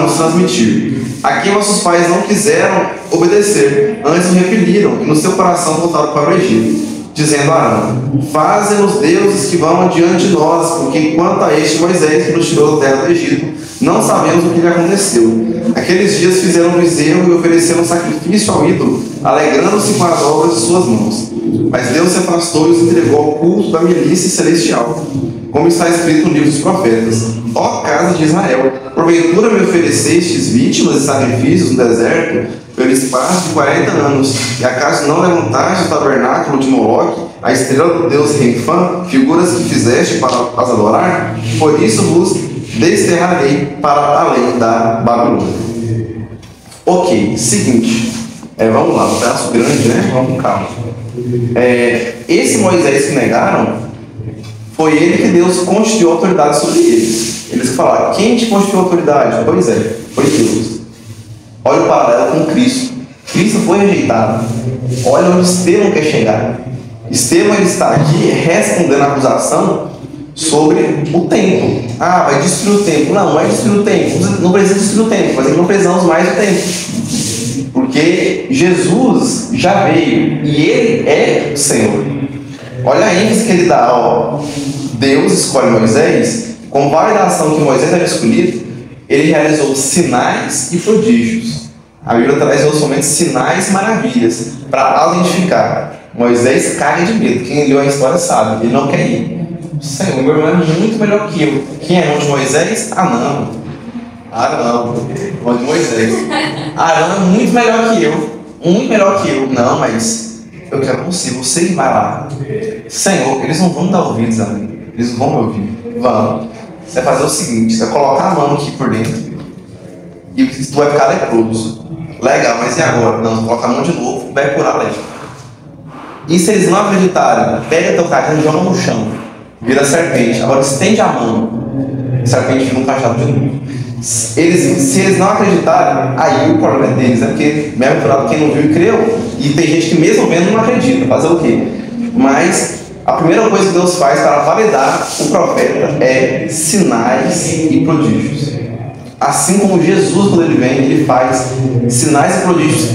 nos transmitir. A quem nossos pais não quiseram obedecer, antes o repeliram e no seu coração voltaram para o Egito, dizendo a Arão: faze-nos deuses que vão adiante de nós, porque quanto a este Moisés que nos tirou da terra do Egito, não sabemos o que lhe aconteceu. Aqueles dias fizeram um bezerro e ofereceram um sacrifício ao ídolo, alegrando-se com as obras de suas mãos. Mas Deus se afastou e os entregou ao culto da milícia celestial, como está escrito no livro dos profetas: ó casa de Israel, porventura me oferecestes vítimas e sacrifícios no deserto pelo espaço de 40 anos, e acaso não levantaste o tabernáculo de Moloque, a estrela do Deus Renfã, figuras que fizeste para as adorar, por isso vos desterrarei para além da Babilônia. Ok, seguinte, vamos lá, um pedaço grande, né? Vamos com calma. Esse Moisés que negaram, foi ele que Deus constituiu autoridade sobre eles. Eles falaram, quem te constituiu autoridade? Pois é, foi Deus. Olha o paralelo com Cristo. Cristo foi rejeitado. Olha onde Estevão quer chegar. Estevão ele está aqui respondendo a acusação sobre o templo. Ah, vai destruir o templo. Não, não vai destruir o templo. Não precisa destruir o templo, mas é que não precisamos mais do templo. Porque Jesus já veio e Ele é o Senhor. Olha a ênfase que Ele dá. Ó. Deus escolhe Moisés, com validação que Moisés era escolhido, Ele realizou sinais e prodígios. A Bíblia traz somente sinais e maravilhas para autentificar. Moisés caga de medo. Quem leu a história sabe, ele não quer ir. Senhor, meu irmão é muito melhor que eu. Quem é irmão de Moisés? Arão. Irmão de Moisés. Arão é muito melhor que eu. Muito melhor que eu. Não, mas eu quero você vai lá. Senhor, eles não vão dar ouvidos a mim. Eles não vão me ouvir. Vamos. Você vai fazer o seguinte: você vai colocar a mão aqui por dentro e tu vai ficar leproso. Legal, mas e agora? Não, você coloca a mão de novo, vai curar a lepra. E se eles não acreditarem, pega teu cajado e joga no chão. Vira serpente. Agora estende a mão. A serpente vira um cajado de novo. Se eles não acreditarem, aí o problema é deles. É porque, mesmo curado, quem não viu e creu. E tem gente que mesmo vendo não acredita. Fazer o quê? Mas a primeira coisa que Deus faz para validar o profeta é sinais e prodígios. Assim como Jesus, quando ele vem, ele faz sinais e prodígios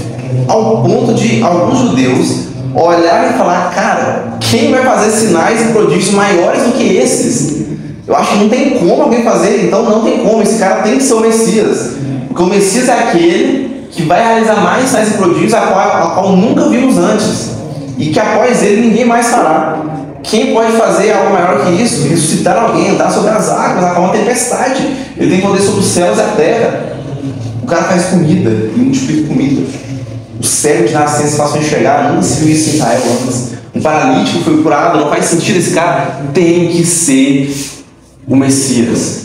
ao ponto de alguns judeus olhar e falar, cara, quem vai fazer sinais e prodígios maiores do que esses? Eu acho que não tem como alguém fazer, então não tem como, esse cara tem que ser o Messias. Porque o Messias é aquele que vai realizar mais sinais e prodígios a qual nunca vimos antes. E que após ele ninguém mais fará. Quem pode fazer algo maior que isso? Ressuscitar alguém, andar sobre as águas, acalmar uma tempestade. Ele tem poder sobre os céus e a terra. O cara faz comida e multiplica comida. O cego de nascença passou a enxergar, nunca se viu isso em Israel antes. Um paralítico foi curado, não faz sentido esse cara. Tem que ser o Messias.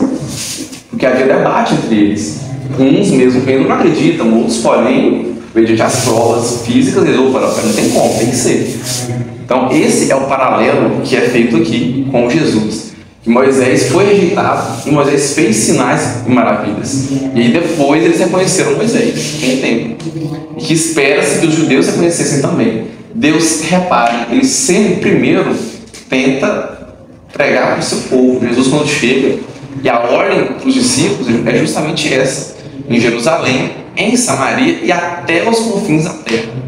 Porque havia debate entre eles. Uns mesmo que ainda não acreditam, outros, porém, mediante as provas físicas, eles opa, não tem como, tem que ser. Então, esse é o paralelo que é feito aqui com Jesus. Que Moisés foi rejeitado e Moisés fez sinais e maravilhas. E aí depois eles reconheceram Moisés em tempo. E que espera-se que os judeus reconhecessem também. Deus, repare, ele sempre primeiro tenta pregar para o seu povo. Jesus, quando chega, e a ordem para os discípulos é justamente essa: em Jerusalém, em Samaria e até os confins da terra.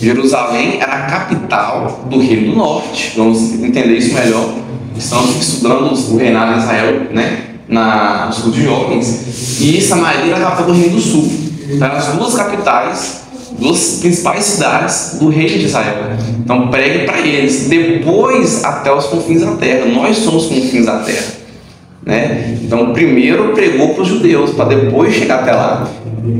Jerusalém era a capital do Reino do Norte. Vamos entender isso melhor. Estamos estudando o reinado de Israel, né, nos estudos de jovens. E Samaria era a capital do Reino do Sul. Então, eram as duas capitais, duas principais cidades do reino de Israel. Então, pregue para eles. Depois, até os confins da terra. Nós somos os confins da terra, né? Então, primeiro pregou para os judeus, para depois chegar até lá.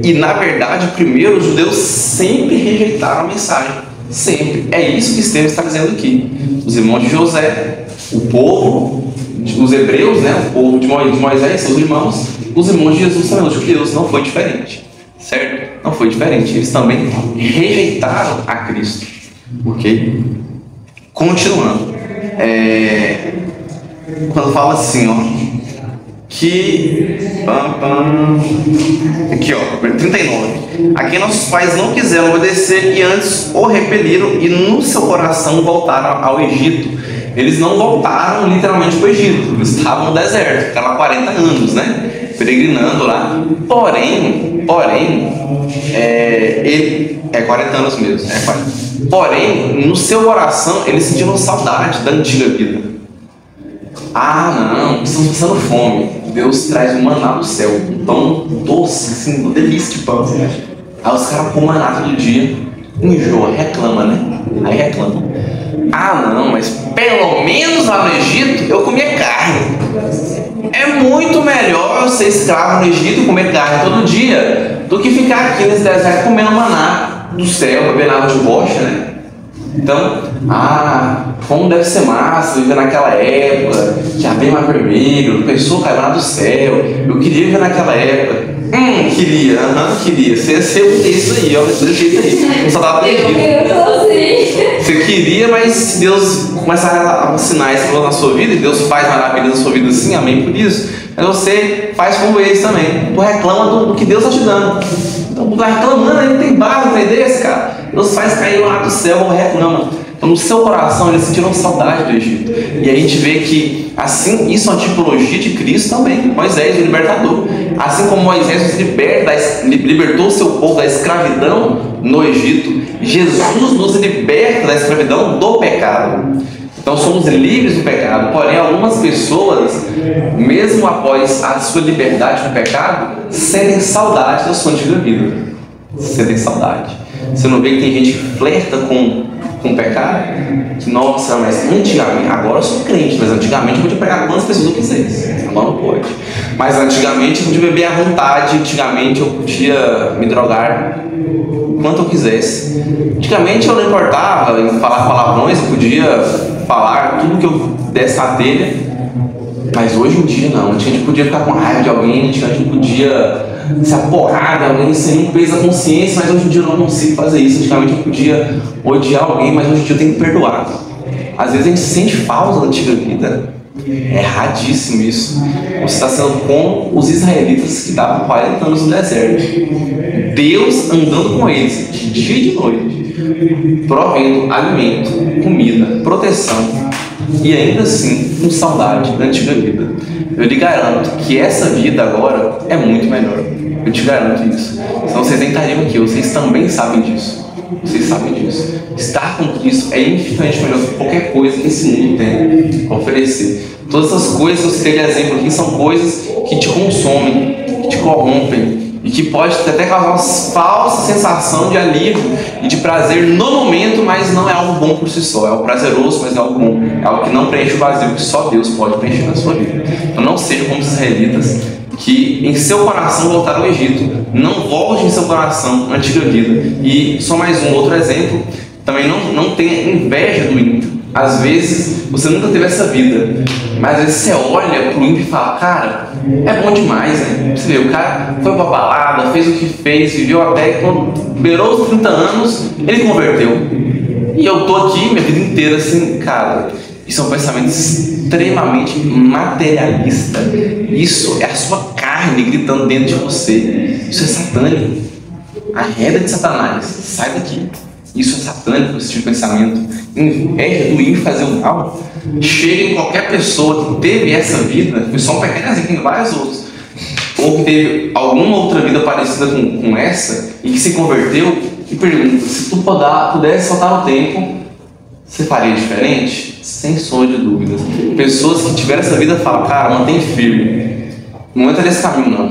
E, na verdade, primeiro os judeus sempre rejeitaram a mensagem. Sempre. É isso que Estevão está dizendo aqui. Os irmãos de José, o povo, os hebreus, né? O povo de Moisés, seus irmãos, os irmãos de Jesus também, os judeus, não foi diferente. Certo? Não foi diferente. Eles também rejeitaram a Cristo. Ok? Continuando. Quando fala assim, ó, que aqui, ó, 39. A quem nossos pais não quiseram obedecer e antes o repeliram e no seu coração voltaram ao Egito. Eles não voltaram literalmente para o Egito, eles estavam no deserto, ficaram lá 40 anos, né? Peregrinando lá. Porém, ele 40 anos mesmo, 40. Porém, no seu coração eles sentiram saudade da antiga vida. Ah, não, estamos passando fome. Deus traz um maná do céu, um pão doce, assim, uma delícia de pão. Aí os caras comem maná todo dia, enjoa, reclama, né? Aí reclama. Ah, não, mas pelo menos lá no Egito eu comia carne. É muito melhor eu ser escravo no Egito e comer carne todo dia do que ficar aqui nesse deserto comendo maná do céu, bebendo água de rocha, né? Então, como deve ser massa viver naquela época, que havia mar vermelho, pessoa caiu lá do céu, eu queria viver naquela época. Queria. Você é isso aí, ó, desse jeito aí. Não só tava perdido. Você queria, mas se Deus começar a assinar esse valor na sua vida, e Deus faz maravilhas na sua vida assim, amém por isso, mas você faz como eles também. Tu reclama do que Deus está te dando. Então, tu tá reclamando, aí não tem base, não tem desse, cara. Deus faz cair lá do céu, reclama. Então, no seu coração, eles sentiram saudade do Egito. E a gente vê que, assim, isso é uma tipologia de Cristo também. Moisés, o libertador. Assim como Moisés libertou o seu povo da escravidão no Egito, Jesus nos liberta da escravidão do pecado. Então, somos livres do pecado. Porém, algumas pessoas, mesmo após a sua liberdade do pecado, sentem saudade da sua antiga vida. Sentem saudade. Você não vê que tem gente que flerta com o pecado? Que, nossa, mas antigamente, agora eu sou crente, mas antigamente eu podia pegar quantas pessoas eu quisesse. Agora não pode. Mas antigamente eu podia beber à vontade, antigamente eu podia me drogar quanto eu quisesse. Antigamente eu não importava em falar palavrões, eu podia falar tudo que eu desse na telha. Mas hoje em dia não. Antes a gente podia ficar com raiva de alguém, antes a gente podia se aporrar de alguém sem peso da consciência, mas hoje em dia eu não consigo fazer isso. Antigamente eu podia odiar alguém, mas hoje em dia eu tenho que perdoar. Às vezes a gente sente falta da antiga vida. É erradíssimo isso. Você está sendo como os israelitas que estavam 40 anos no deserto. Deus andando com eles, de dia e de noite, provendo alimento, comida, proteção, e ainda assim com saudade da antiga vida. Eu lhe garanto que essa vida agora é muito melhor. Eu te garanto isso. Senão vocês nem estariam aqui, vocês também sabem disso. Vocês sabem disso. Estar com Cristo é infinitamente melhor do que qualquer coisa que esse mundo tem a oferecer. Todas essas coisas que você teve exemplo aqui são coisas que te consomem, que te corrompem e que pode até causar uma falsa sensação de alívio e de prazer no momento, mas não é algo bom por si só. É algo prazeroso, mas não é algo bom. É algo que não preenche o vazio que só Deus pode preencher na sua vida. Então não seja como os israelitas que em seu coração voltaram ao Egito. Não volte em seu coração a antiga vida. E só mais um outro exemplo, também não tenha inveja do ímpio. Às vezes você nunca teve essa vida, mas às vezes você olha pro ímpio e fala, cara, é bom demais, né? Você vê, o cara foi pra balada, fez o que fez, viveu até que quando beirou os 30 anos, ele converteu. E eu tô aqui minha vida inteira assim, cara, isso é um pensamento extremamente materialista. Isso é a sua carne gritando dentro de você. Isso é satânico. A reda de Satanás. Sai daqui. Isso é satânico, esse tipo de pensamento. Inveja do ímpio fazer o mal. Chega em qualquer pessoa que teve essa vida, foi só um pequeno exemplo, tem vários outros, ou que teve alguma outra vida parecida com essa e que se converteu, e pergunta: se tu pudesse soltar o tempo, você faria diferente? Sem sombra de dúvidas. Pessoas que tiveram essa vida falam: cara, mantém firme, não entra nesse caminho não,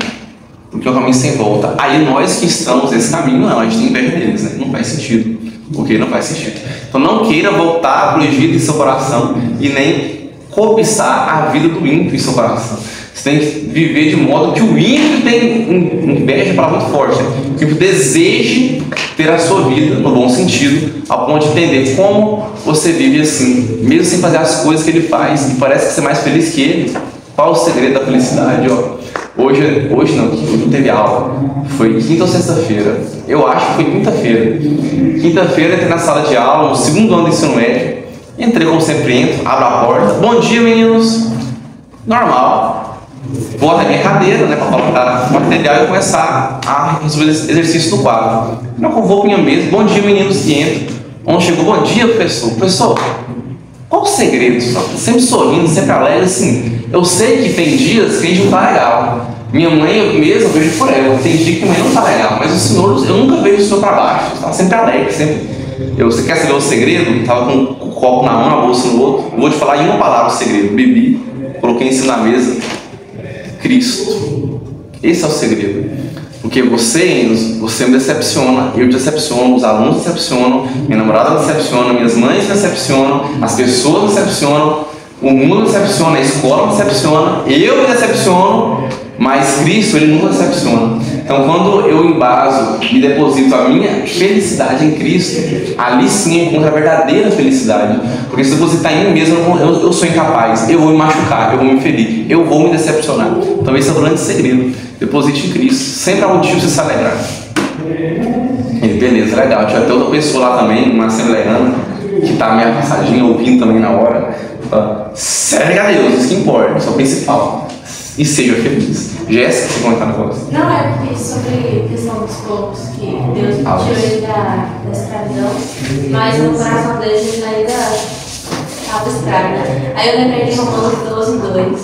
porque é um caminho sem volta. Aí nós que estamos nesse caminho, não, a gente tem inveja deles, né? Não faz sentido. Porque não faz sentido. Então não queira voltar para o Egito em seu coração e nem cobiçar a vida do ímpio em seu coração. Você tem que viver de modo que o ímpio tem inveja para muito forte, que o ímpio deseje ter a sua vida no bom sentido, ao ponto de entender como você vive assim, mesmo sem fazer as coisas que ele faz, e parece que você é mais feliz que ele. Qual o segredo da felicidade? Hoje não teve aula. Foi quinta ou sexta-feira? Eu acho que foi quinta-feira. Quinta-feira entrei na sala de aula, no segundo ano do ensino médio. Entrei como sempre entro, abro a porta. Bom dia, meninos. Normal. Vou até minha cadeira, né, para colocar o material e começar a resolver exercício no quadro. Não convoco minha mesa. Bom dia, meninos, e entro. Onde chegou? Bom dia, professor. Professor, qual o segredo? Sempre sorrindo, sempre alegre, assim. Eu sei que tem dias que a gente não tá legal. Minha mãe, eu mesmo vejo por ela. Tem dia que a mãe não tá legal. Mas o senhor, eu nunca vejo o senhor para baixo. Tá sempre alegre, sempre. Você quer saber o segredo? Tava com o copo na mão, a bolsa no outro. Eu vou te falar em uma palavra o segredo. Bebi, coloquei em cima da mesa. Cristo. Esse é o segredo. Porque você me decepciona, eu te decepciono, os alunos me decepcionam, minha namorada me decepciona, minhas mães me decepcionam, as pessoas me decepcionam, o mundo me decepciona, a escola me decepciona, eu me decepciono, mas Cristo, Ele nunca decepciona. Então, quando eu embaso e deposito a minha felicidade em Cristo, ali sim eu encontro a verdadeira felicidade. Porque se depositar em mim mesmo, eu sou incapaz, eu vou me machucar, eu vou me ferir, eu vou me decepcionar. Então, esse é o grande segredo. Deposite em Cristo. Sempre há motivo de se alegrar. Beleza, legal. Tinha até outra pessoa lá também, uma assembleana, que está meio passadinha, ouvindo também na hora. Serve a Deus, isso que importa, isso é o principal. E seja feliz. Jéssica, você comentar no negócio? Não, é porque sobre a questão dos povos, que Deus tirou ele da escravidão, mas no coração deles ele ainda estava escravo, né? Aí eu lembrei de Romanos 12:2.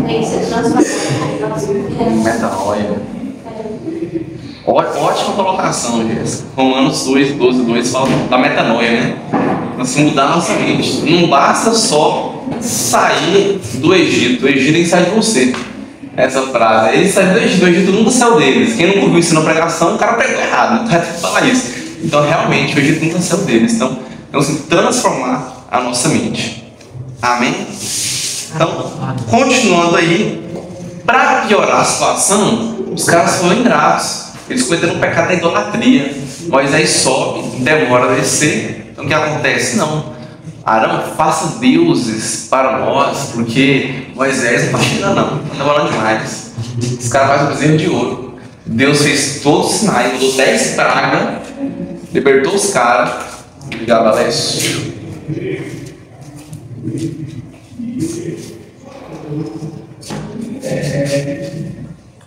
Tem que ser transformado. Metanoia. Ótima colocação, Jéssica. Romanos 2:12 fala da metanoia, né? Assim, mudar a nossa mente. Não basta só sair do Egito. O Egito tem que sair de você. Essa frase. Ele saiu do Egito. O Egito nunca saiu deles. Quem nunca ouviu isso na pregação, o cara pregou errado. Então, tem que falar isso. Então, realmente, o Egito nunca saiu deles. Então, assim, transformar a nossa mente. Amém? Então, continuando aí, para piorar a situação, os caras foram ingratos. Eles cometeram o pecado da idolatria. Moisés sobe, demora a descer. Então o que acontece? Não. Arão, faça deuses para nós, porque Moisés não está chegando, não. Não está falando demais. Os caras fazem o bezerro de ouro. Deus fez todos os sinais, mandou 10 pragas, libertou os caras. Obrigado, Alessio.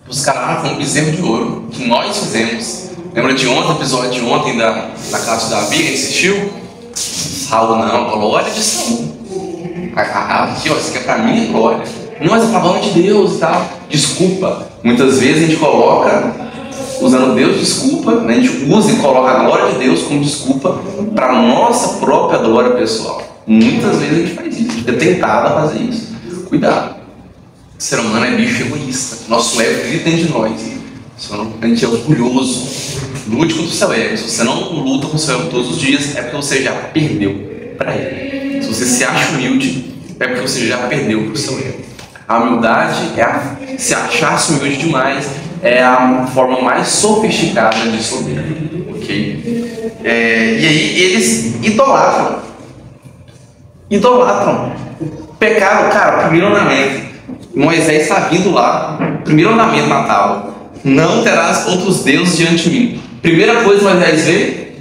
Os caras com um bezerro de ouro que nós fizemos. Lembra de ontem, episódio de ontem da classe da Davi, que assistiu? Saul não, glória de Saul. Aqui, ó, isso aqui é pra minha glória. Não, mas é pra glória de Deus e tal. Desculpa. Muitas vezes a gente coloca, usando Deus, desculpa, né? A gente usa e coloca a glória de Deus como desculpa para nossa própria glória pessoal. Muitas vezes a gente faz isso, a gente é tentado a fazer isso. Cuidado. O ser humano é bicho egoísta. Nosso ego grita dentro de nós. A gente é orgulhoso. Lute contra o seu ego. Se você não luta com o seu ego todos os dias, é porque você já perdeu para ele. Se você se acha humilde, é porque você já perdeu para o seu ego. A humildade é se achar-se humilde demais, é a forma mais sofisticada de soberba. Ok? E aí eles idolatram. Pecaram, cara, primeiro mandamento. Moisés está vindo lá, primeiro mandamento na tábua: não terás outros deuses diante de mim. Primeira coisa que Moisés vê: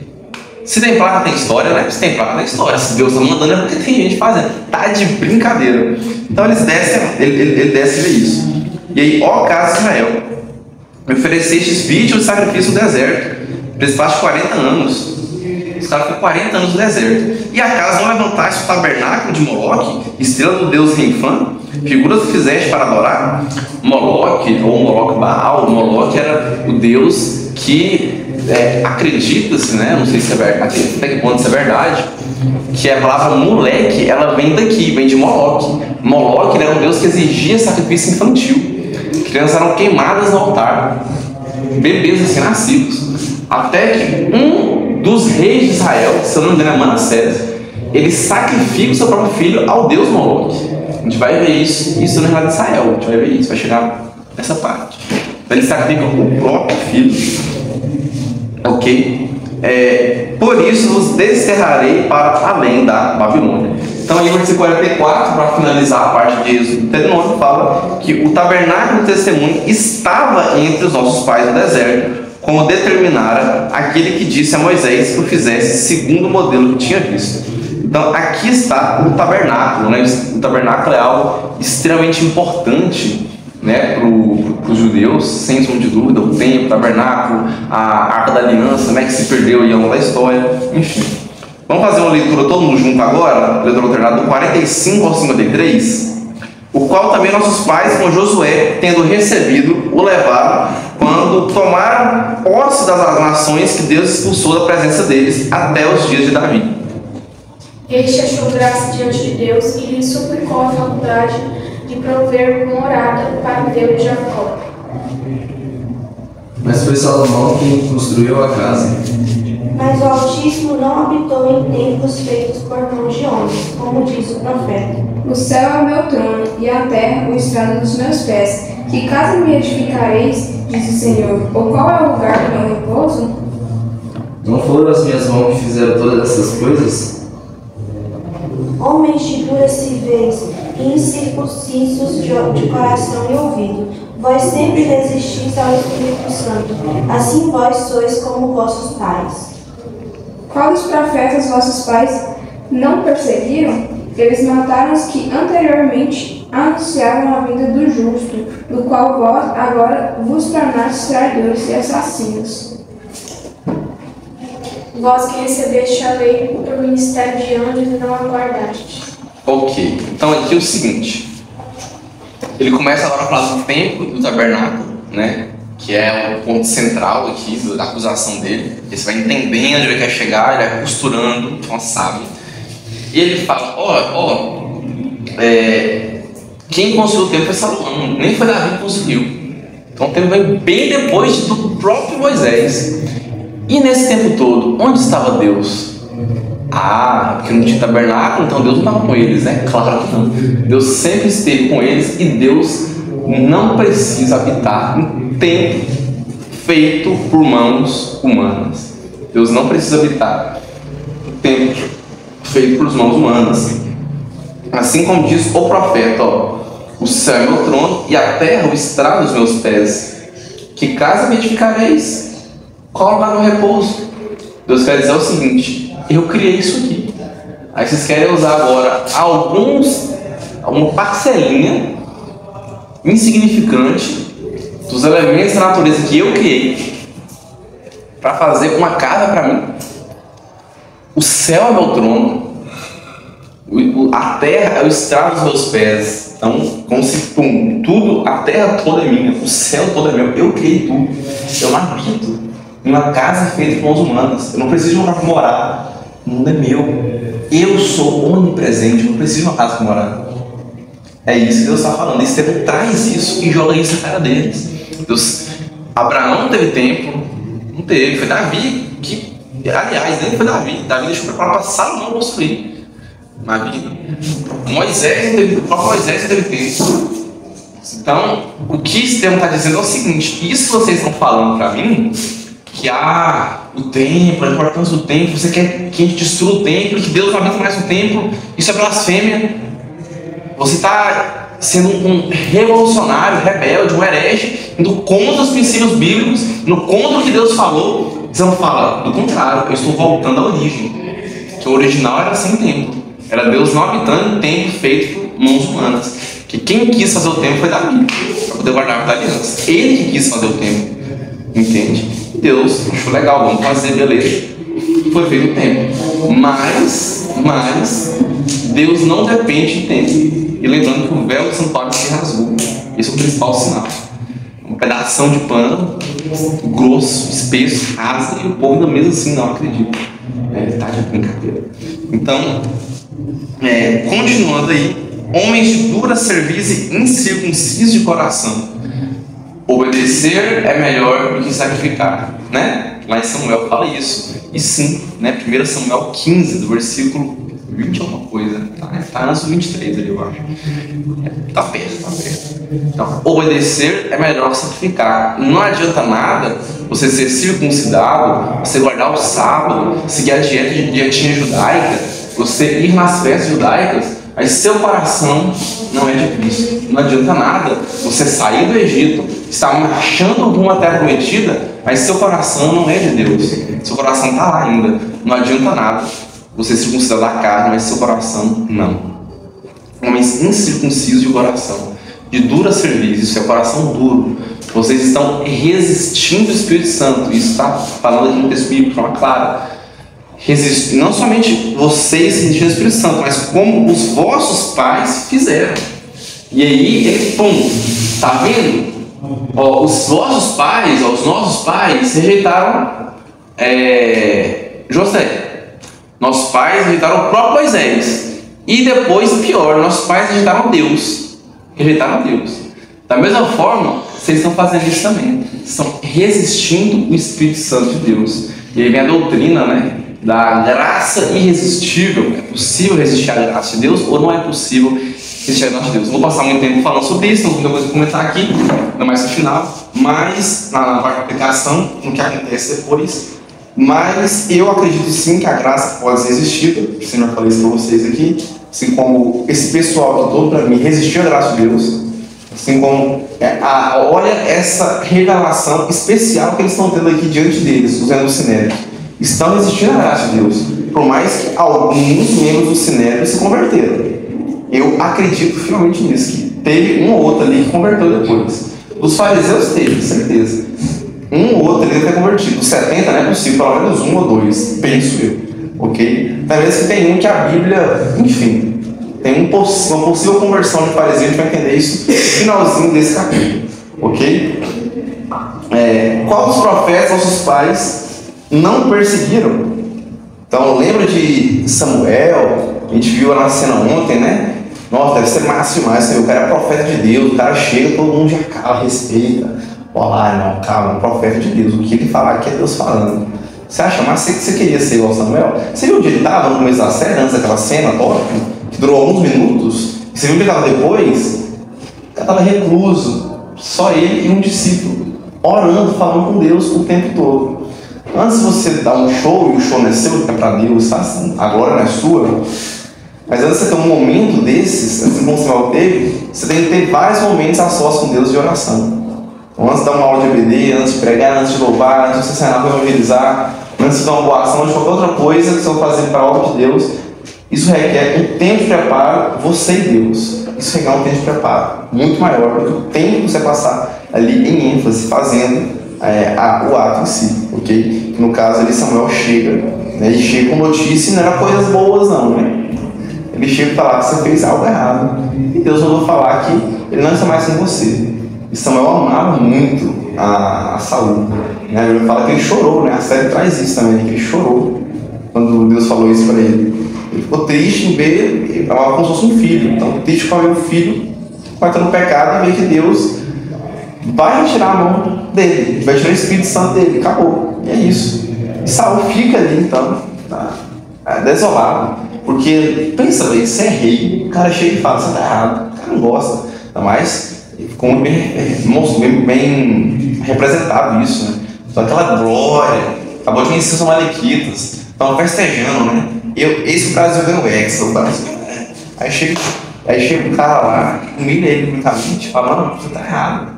se tem placa, tem história, né? Se tem placa, tem história. Se Deus está mandando, é porque tem gente fazendo. Tá de brincadeira. Então eles descem, ele desce e vê isso. E aí, ó casa de Israel, me oferecestes vídeo de sacrifício no deserto. Eles passam 40 anos. Os caras ficam 40 anos no deserto. E acaso não levantaste o tabernáculo de Moloque, estrela do deus Renfã? Figuras que fizeste para adorar? Moloque, ou Moloque Baal. Moloque era o deus que acredita-se, né? Não sei se é verdade, até que ponto isso é verdade, que a palavra moleque, ela vem daqui, vem de Moloque. Moloque era um deus que exigia sacrifício infantil. Crianças eram queimadas no altar, bebês recém-nascidos, até que um dos reis de Israel, se eu não me engano é Manassés, ele sacrifica o seu próprio filho ao deus Moloque. A gente vai ver isso no relato de Israel, a gente vai ver isso, vai chegar nessa parte. Então ele sacrifica o próprio filho. Ok? Por isso vos desterrarei para além da Babilônia. Então aí no versículo 44, para finalizar a parte de Êxodo 39, fala que o tabernáculo do testemunho estava entre os nossos pais no deserto, como determinara aquele que disse a Moisés que o fizesse segundo o modelo que tinha visto. Então aqui está o tabernáculo, né? O tabernáculo é algo extremamente importante, né, para os judeus, sem sombra de dúvida. O templo, o tabernáculo, a Arca da Aliança, né, que se perdeu aí ao longo da história, enfim. Vamos fazer uma leitura todo mundo junto agora, leitura alternada do 45 ao 53, o qual também nossos pais com Josué, tendo recebido, o levaram quando tomaram posse das nações que Deus expulsou da presença deles até os dias de Davi. Este achou graça diante de Deus e lhe suplicou a faculdade de prover morada para o Deus de Jacó. Mas foi Salomão quem construiu a casa. Mas o Altíssimo não habitou em templos feitos por mãos de homens, como diz o profeta. O céu é o meu trono, e a terra o estrado dos meus pés. Que casa me edificareis, diz o Senhor, ou qual é o lugar do meu repouso? Não foram as minhas mãos que fizeram todas essas coisas? Homens de dura cerviz, incircuncisos de coração e ouvido, vós sempre resistis ao Espírito Santo, assim vós sois como vossos pais. Qual dos profetas vossos pais não perseguiram? Eles mataram os que anteriormente anunciavam a vinda do justo, do qual vós agora vos tornastes traidores e assassinos. Vós que recebeste a lei por ministério de anjos e não aguardastes. Ok, então aqui é o seguinte. Ele começa agora a falar do templo e do tabernáculo, né? Que é o ponto central aqui da acusação dele. Porque você vai entendendo onde ele quer chegar, ele vai costurando de uma sábia. E ele fala, quem construiu o templo foi Salomão, nem foi Davi que construiu. Então o templo veio bem depois do próprio Moisés. E nesse tempo todo, onde estava Deus? Porque não tinha tabernáculo, então Deus não estava com eles, né? Claro que não. Deus sempre esteve com eles e Deus não precisa habitar em templo feito por mãos humanas. Deus não precisa habitar em templo feito por mãos humanas. Assim como diz o profeta, o céu é meu trono e a terra o estrado dos meus pés. Que casa me edificareis? Qual lugar no repouso? Deus quer dizer o seguinte: eu criei isso aqui. Aí vocês querem usar agora uma parcelinha insignificante dos elementos da natureza que eu criei para fazer uma casa para mim. O céu é meu trono, a terra é o estrado dos meus pés. Então, como se tudo, a terra toda é minha, o céu todo é meu. Eu criei tudo. Eu não habito em uma casa feita por mãos humanas. Eu não preciso de um lugar para morar. O mundo é meu. Eu sou onipresente. Eu não preciso de uma casa para morar. É isso que Deus está falando. Esse tempo traz isso e joga isso na cara deles. Abraão não teve tempo. Não teve. Foi Davi que... Aliás, nem foi Davi. Davi deixou preparar para Salomão construir. Moisés o próprio Moisés não teve tempo. Então, o que esse termo está dizendo é o seguinte: isso vocês estão falando para mim, que o templo, a importância do templo, você quer que a gente destrua o templo, que Deus não habita mais no templo, isso é blasfêmia. Você está sendo um revolucionário, rebelde, um herege, indo contra os princípios bíblicos, indo contra o que Deus falou. Você não fala, do contrário, eu estou voltando à origem, que o original era sem templo, era Deus não habitando em templo feito por mãos humanas. Que quem quis fazer o templo foi Davi, para poder guardar a aliança. Ele que quis fazer o templo, entende? Deus achou legal, vamos fazer, beleza. Foi feito o templo. Mas Deus não depende de templo. E lembrando que o véu do santuário se rasgou. Esse é o principal sinal. Um pedação de pano, grosso, espesso, rasa, e o povo ainda mesmo assim não acredita. Tá de brincadeira. Então, continuando aí, homens de dura cerviz e incircuncisos de coração. Obedecer é melhor do que sacrificar, né? Lá em Samuel fala isso. E sim, né? 1 Samuel 15, do versículo 20 alguma coisa. Tá antes do 23 ali, eu acho. Tá perto. Então, obedecer é melhor que sacrificar. Não adianta nada você ser circuncidado, você guardar o sábado, seguir a dietinha judaica, você ir nas festas judaicas, mas seu coração não é de Cristo. Não adianta nada você sair do Egito, estar marchando rumo à terra prometida, mas seu coração não é de Deus. Seu coração está lá ainda. Não adianta nada você circuncidar da carne, mas seu coração não. Homens incircuncisos de coração, de dura cerviz, isso é coração duro. Vocês estão resistindo ao Espírito Santo. Isso está falando aqui no texto bíblico de forma clara. Não somente vocês resistindo ao Espírito Santo, mas como os vossos pais fizeram. E aí ele, tá vendo? Os vossos pais, os nossos pais rejeitaram José. Nossos pais rejeitaram o próprio Moisés. E depois, pior, nossos pais rejeitaram Deus. Rejeitaram Deus. Da mesma forma, vocês estão fazendo isso também. Estão resistindo o Espírito Santo de Deus. E aí vem a doutrina, né? Da graça irresistível. É possível resistir à graça de Deus ou não é possível? Este é a de Deus. Não vou passar muito tempo falando sobre isso, não tem muita coisa para comentar aqui, ainda mais no final, mas na parte da aplicação, no que acontece depois. Mas eu acredito sim que a graça pode ser existida, eu já falei isso para vocês aqui, assim como esse pessoal que todo para mim resistiu à graça de Deus, assim como olha essa revelação especial que eles estão tendo aqui diante deles, os membros do Sinédrio. Estão resistindo à graça de Deus, por mais que alguns membros do Sinédrio se converteram. Eu acredito finalmente nisso, que teve um ou outro ali que converteu depois. Dos fariseus teve, certeza. Um ou outro ali que convertido. Dos 70 não é possível, pelo menos um ou dois, penso eu. Ok? Talvez que tem um que a Bíblia, enfim, tem uma possível conversão de fariseu, a gente vai entender isso no finalzinho desse capítulo. Ok? Qual dos profetas, nossos pais, não perseguiram? Então, lembra de Samuel? A gente viu na cena ontem, né? Nossa, deve ser massa demais. O cara é profeta de Deus, o cara chega, todo mundo já cala, respeita. Olá, não, calma, é um profeta de Deus. O que ele falar aqui é Deus falando. Você acha, mas você queria ser igual Samuel? Você viu onde ele estava no começo da série, antes daquela cena top, que durou alguns minutos? Você viu onde ele estava depois? Ele estava recluso, só ele e um discípulo, orando, falando com Deus o tempo todo. Antes de você dar um show, e o show não é seu, que é para Deus, tá? A glória não é sua. Mas antes de você ter um momento desses, assim como o Samuel teve, você tem que ter vários momentos a sós com Deus de oração. Então, antes de dar uma aula de EBD, antes de pregar, antes de louvar, antes de você ensinar para evangelizar, antes de dar uma boa ação, antes de qualquer outra coisa que você vai fazer para a obra de Deus, isso requer um tempo de preparo, você e Deus. Isso requer um tempo de preparo muito maior do que o tempo que você passar ali em ênfase, fazendo o ato em si, ok? No caso ali, Samuel chega, né, e chega com notícia e não era coisas boas não, né? Ele chega e fala que você fez algo errado. E Deus mandou falar que ele não está mais com você. E Samuel amava muito a Saul. Né? Ele fala que ele chorou, né? A série traz isso também, que ele chorou quando Deus falou isso para ele. Ele ficou triste em ver, ele falava como se fosse um filho. Então, triste com ver o filho cometendo no pecado e ver que Deus vai retirar a mão dele, vai tirar o Espírito Santo dele. Acabou. E é isso. E Saul fica ali, então, desolado. Porque, pensa bem, você é rei, o cara chega e fala, você está errado, o cara não gosta. Ainda mais, ficou bem representado isso, né? Então aquela glória, acabou de vencer os Amalequitas, estão festejando, né? Esse Brasil ganhou o Hexa, o Brasil. Aí chega o cara lá, humilha ele publicamente, fala, não, você está errado.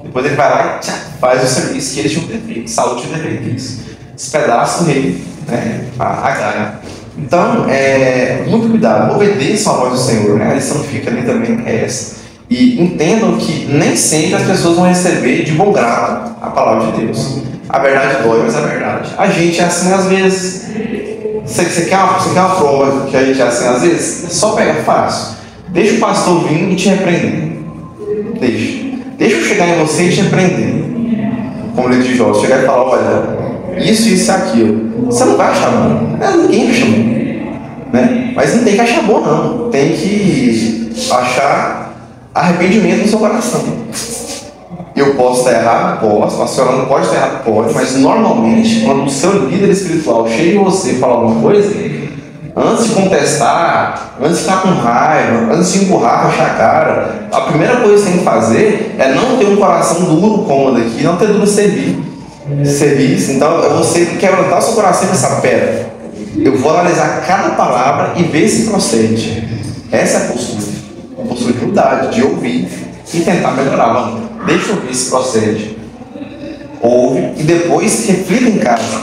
Depois ele vai lá e faz o serviço que eles tinham que ter feito, Saúl tinha que ter feito isso. Despedaça o rei, né? A Gaia. Então, muito cuidado, obedeçam a voz do Senhor, né? A lição que fica ali também é essa. E entendam que nem sempre as pessoas vão receber de bom grado a palavra de Deus. A verdade dói, mas é verdade. A gente é assim às vezes. Você quer uma prova que a gente é assim às vezes? Só pega fácil. Deixa o pastor vir e te repreender. Deixa eu chegar em você e te repreender. Como o líder de Jó, chegar e falar, olha, isso e aquilo. Você não vai achar bom. Ninguém acha bom. Né? Mas não tem que achar bom, não. Tem que achar arrependimento no seu coração. Eu posso estar errado? Posso. A senhora não pode estar errado? Pode. Mas normalmente, quando o seu líder espiritual chega em você e fala alguma coisa, antes de contestar, antes de ficar com raiva, antes de empurrar, fechar a cara, a primeira coisa que você tem que fazer é não ter um coração duro, cômodo aqui, não ter duro serviço. Então, você quebrantar o seu coração e pensar, pera, eu vou analisar cada palavra e ver se procede. Essa é a postura. Uma postura de humildade, de ouvir e tentar melhorar. Vamos, deixa eu ver se procede. Ouve e depois reflita em casa.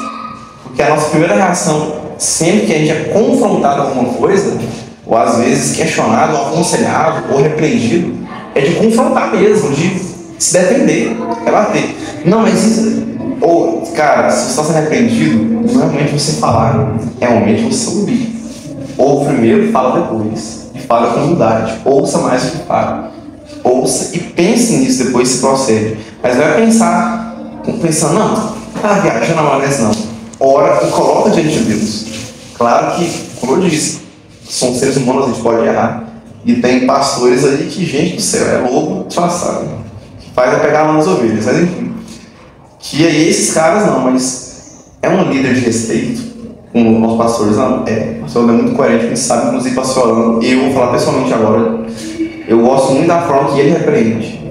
Porque a nossa primeira reação, sempre que a gente é confrontado com alguma coisa, ou às vezes questionado, ou aconselhado, ou repreendido, é de confrontar mesmo, de se defender, rebater. Não, mas isso... Ou, cara, se você está sendo repreendido, não é momento de você falar, é o momento de você ouvir. Ouve primeiro, fala depois. E fala com humildade. Ouça mais do que fala. Ouça e pense nisso depois se procede. Mas não é pensando, não, viajando na maionese não. Ora e coloca diante de Deus. Claro que, como eu disse, somos seres humanos, a gente pode errar. E tem pastores aí que, gente do céu, é lobo disfarçado. Que faz pegar a mão nas ovelhas, mas enfim. Que aí esses caras não, mas é um líder de respeito, como os pastores não. O pastor é muito coerente, a gente sabe, inclusive, pastor Orlando, eu vou falar pessoalmente agora, eu gosto muito da forma que ele repreende.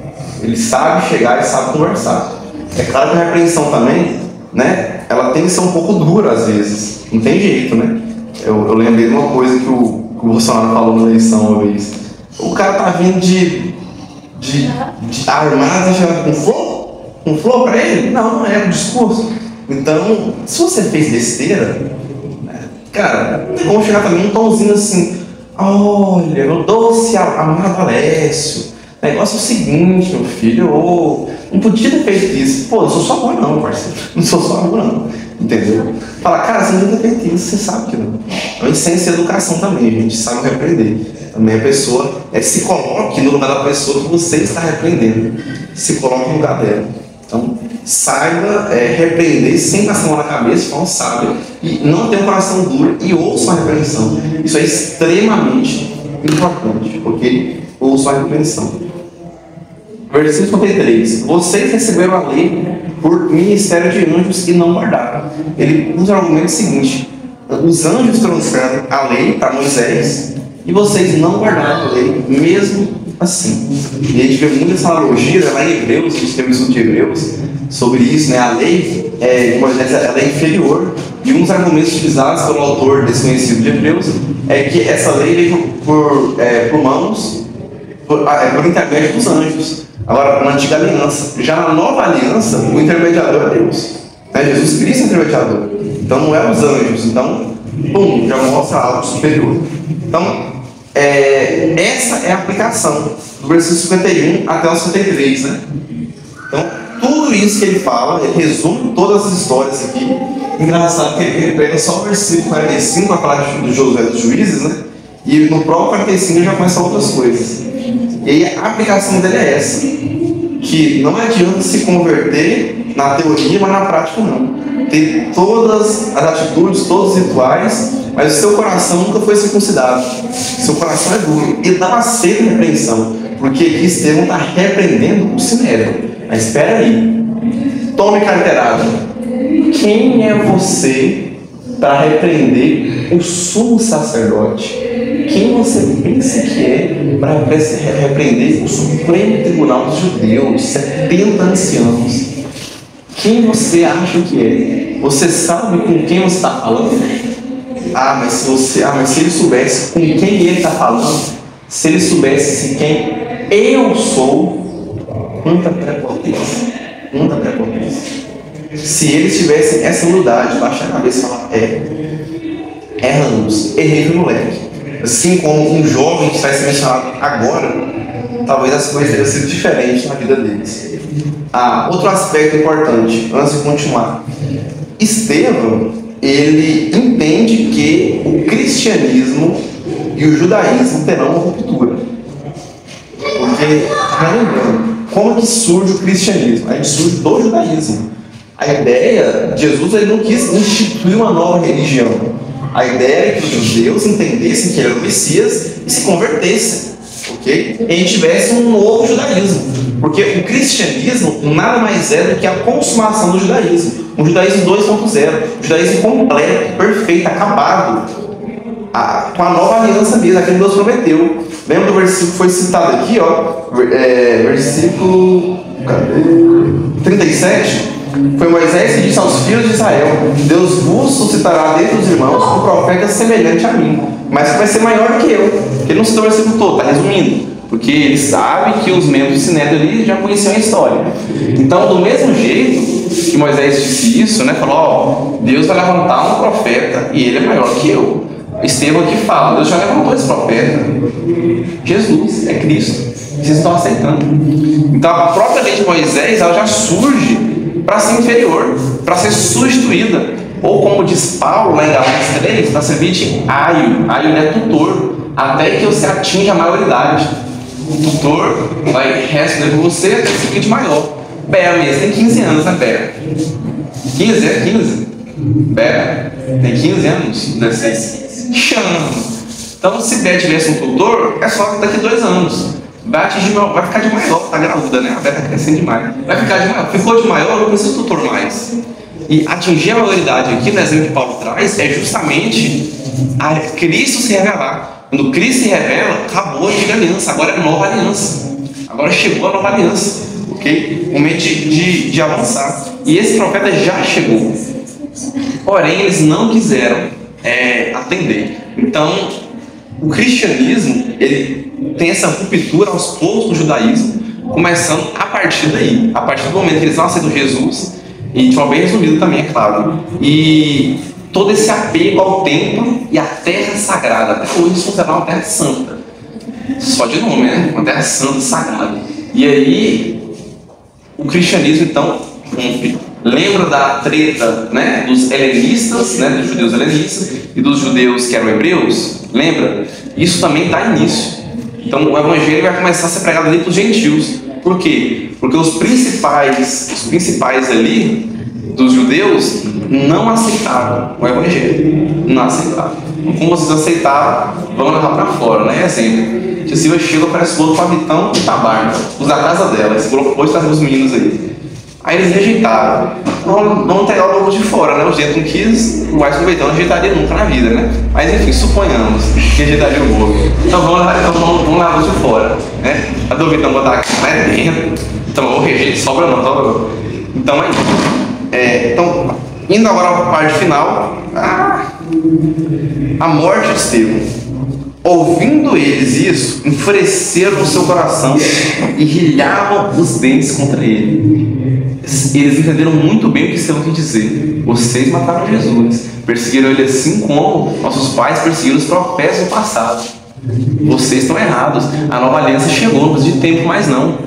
Ele sabe chegar e sabe conversar. É claro que a repreensão também, né, ela tem que ser um pouco dura às vezes. Não tem jeito, né? Eu lembrei de uma coisa que o Bolsonaro falou na eleição uma vez. O cara tá vindo de armado, já com flor? Com flor pra ele? Não é o discurso. Então, se você fez besteira, né, cara, não tem como chegar também um tomzinho assim: olha, meu doce amado Alessio, o negócio é o seguinte, meu filho, não podia ter feito isso. Pô, não sou sua avó não, parceiro. Não sou sua avó não. Entendeu? Fala, cara, você não podia ter feito isso, você sabe que não. É uma essência de educação também, a gente sabe repreender. Também a pessoa se coloque no lugar da pessoa que você está repreendendo. Se coloque no lugar dela. Então, saiba repreender sem passar a mão na cabeça, de forma sábia, e não ter um coração duro e ouça a repreensão. Isso é extremamente importante, porque ouça a repreensão. Versículo 53. Vocês receberam a lei por ministério de anjos e não guardaram. Ele usa o argumento seguinte: os anjos trouxeram a lei para Moisés e vocês não guardaram a lei, mesmo assim. E a gente vê muito essa analogia lá em Hebreus, a gente tem um estudo de Hebreus sobre isso, né? A lei de Moisés ela é inferior, e um dos argumentos utilizados pelo autor desse conhecido de Hebreus é que essa lei veio por mãos, por intermédio dos anjos. Agora, na antiga aliança, já na nova aliança, o intermediador é Deus. Jesus Cristo é o intermediador. Então não é os anjos. Então, pum, já mostra algo superior. Então, essa é a aplicação do versículo 51 até o 53, né? Então, tudo isso que ele fala, ele resume todas as histórias aqui. Engraçado que ele pega só o versículo 45 para falar do Josué dos Juízes, né? E no próprio 45 já começa outras coisas. E aí a aplicação dele é essa: que não adianta se converter na teoria, mas na prática não. Ter todas as atitudes, todos os rituais, mas o seu coração nunca foi circuncidado. Seu coração é duro e não aceita repreensão, porque aqui Estevão está repreendendo o Sinédrio. Mas espera aí, tome carteirada. Quem é você para repreender o sumo sacerdote? Quem você pensa que é para repreender o Supremo Tribunal dos Judeus, 70 anciãos? Quem você acha que é? Você sabe com quem você está falando? Mas se ele soubesse com quem ele está falando, se ele soubesse quem eu sou, quanta prepotência, quanta prepotência. Se eles tivessem essa humildade, baixar a cabeça e falar: erramos, errei no moleque. Assim como um jovem que vai ser mencionado agora, talvez as coisas tenham sido diferentes na vida deles. Outro aspecto importante, antes de continuar: Estevão, ele entende que o cristianismo e o judaísmo terão uma ruptura. Porque, lembrando, como que surge o cristianismo? A gente surge do judaísmo. A ideia de Jesus, ele não quis instituir uma nova religião. A ideia é que os judeus entendessem que ele era o Messias e se convertessem, ok? E a gente tivesse um novo judaísmo. Porque o cristianismo nada mais é do que a consumação do judaísmo. Um judaísmo 2.0, um judaísmo completo, perfeito, acabado. Com a nova aliança mesmo, aquilo que Deus prometeu. Lembra do versículo que foi citado aqui, versículo 37? Foi Moisés que disse aos filhos de Israel: Deus vos suscitará dentre os irmãos um profeta semelhante a mim, mas que vai ser maior do que eu. Ele não citou o versículo todo, está resumindo, porque ele sabe que os membros do Sinédrio ali já conheciam a história. Então, do mesmo jeito que Moisés disse isso, né, falou: Deus vai levantar um profeta e ele é maior que eu. Estevão aqui fala: Deus já levantou esse profeta. Jesus, é Cristo. Vocês estão aceitando. Então, a própria lei de Moisés, ela já surge para ser inferior, para ser substituída. Ou como diz Paulo lá em Gálatas 3, para servir de aio. Aio é tutor, até que você atinja a maioridade. O tutor vai responder por você até que você fique de maior. Bea mesmo, tem 15 anos, né, Bea? 15? É 15? Bea tem 15 anos? Deve ser. Chama. Então, se Bea tivesse um tutor, é só daqui a 2 anos. Vai ficar de maior, tá graúda, né? A Bea tá crescendo demais. Vai ficar de maior. Ficou de maior, não precisa do tutor mais. E atingir a maioridade aqui, no exemplo que Paulo traz, é justamente a Cristo se revelar. Quando Cristo se revela, acabou a antiga aliança, agora é a nova aliança. Agora chegou a nova aliança, ok? Momento de avançar. E esse profeta já chegou. Porém, eles não quiseram atender. Então, o cristianismo, ele tem essa ruptura aos poucos do judaísmo, começando a partir daí. A partir do momento que eles não aceitam Jesus, e de forma bem resumida também, é claro. E todo esse apego ao templo e à terra sagrada. Até hoje isso considera uma terra santa. Só de nome, né? Uma terra santa e sagrada. E aí, o cristianismo, então, lembra da treta, né, dos helenistas, né, dos judeus helenistas e dos judeus que eram hebreus? Lembra? Isso também dá início. Então, o evangelho vai começar a ser pregado ali para os gentios. Por quê? Porque os principais ali dos judeus não aceitaram o evangelho. Não aceitaram. Como vocês aceitaram, vamos levar para fora, né? Exemplo. Tia Silvia chega, parece o outro com a Vitão e Tabarna, os da casa dela. Esse falou, pode trazer os meninos aí. Aí eles rejeitaram. Vamos pegar o povo de fora, né? O jeito não quis, o mais proveitão não rejeitaria nunca na vida, né? Mas enfim, suponhamos que rejeitaria o povo. Então vamos lá de fora, né? A do Vitão botar aqui mais dentro. Então o rejeito sobra não. Então então, indo agora para a parte final, a morte de Estevão. Ouvindo eles isso, enfureceram o seu coração e rilhavam os dentes contra ele. Eles entenderam muito bem o que Estevão quis dizer. Vocês mataram Jesus, perseguiram ele assim como nossos pais perseguiram os profetas no passado. Vocês estão errados. A nova aliança chegou, não precisa de tempo mais não.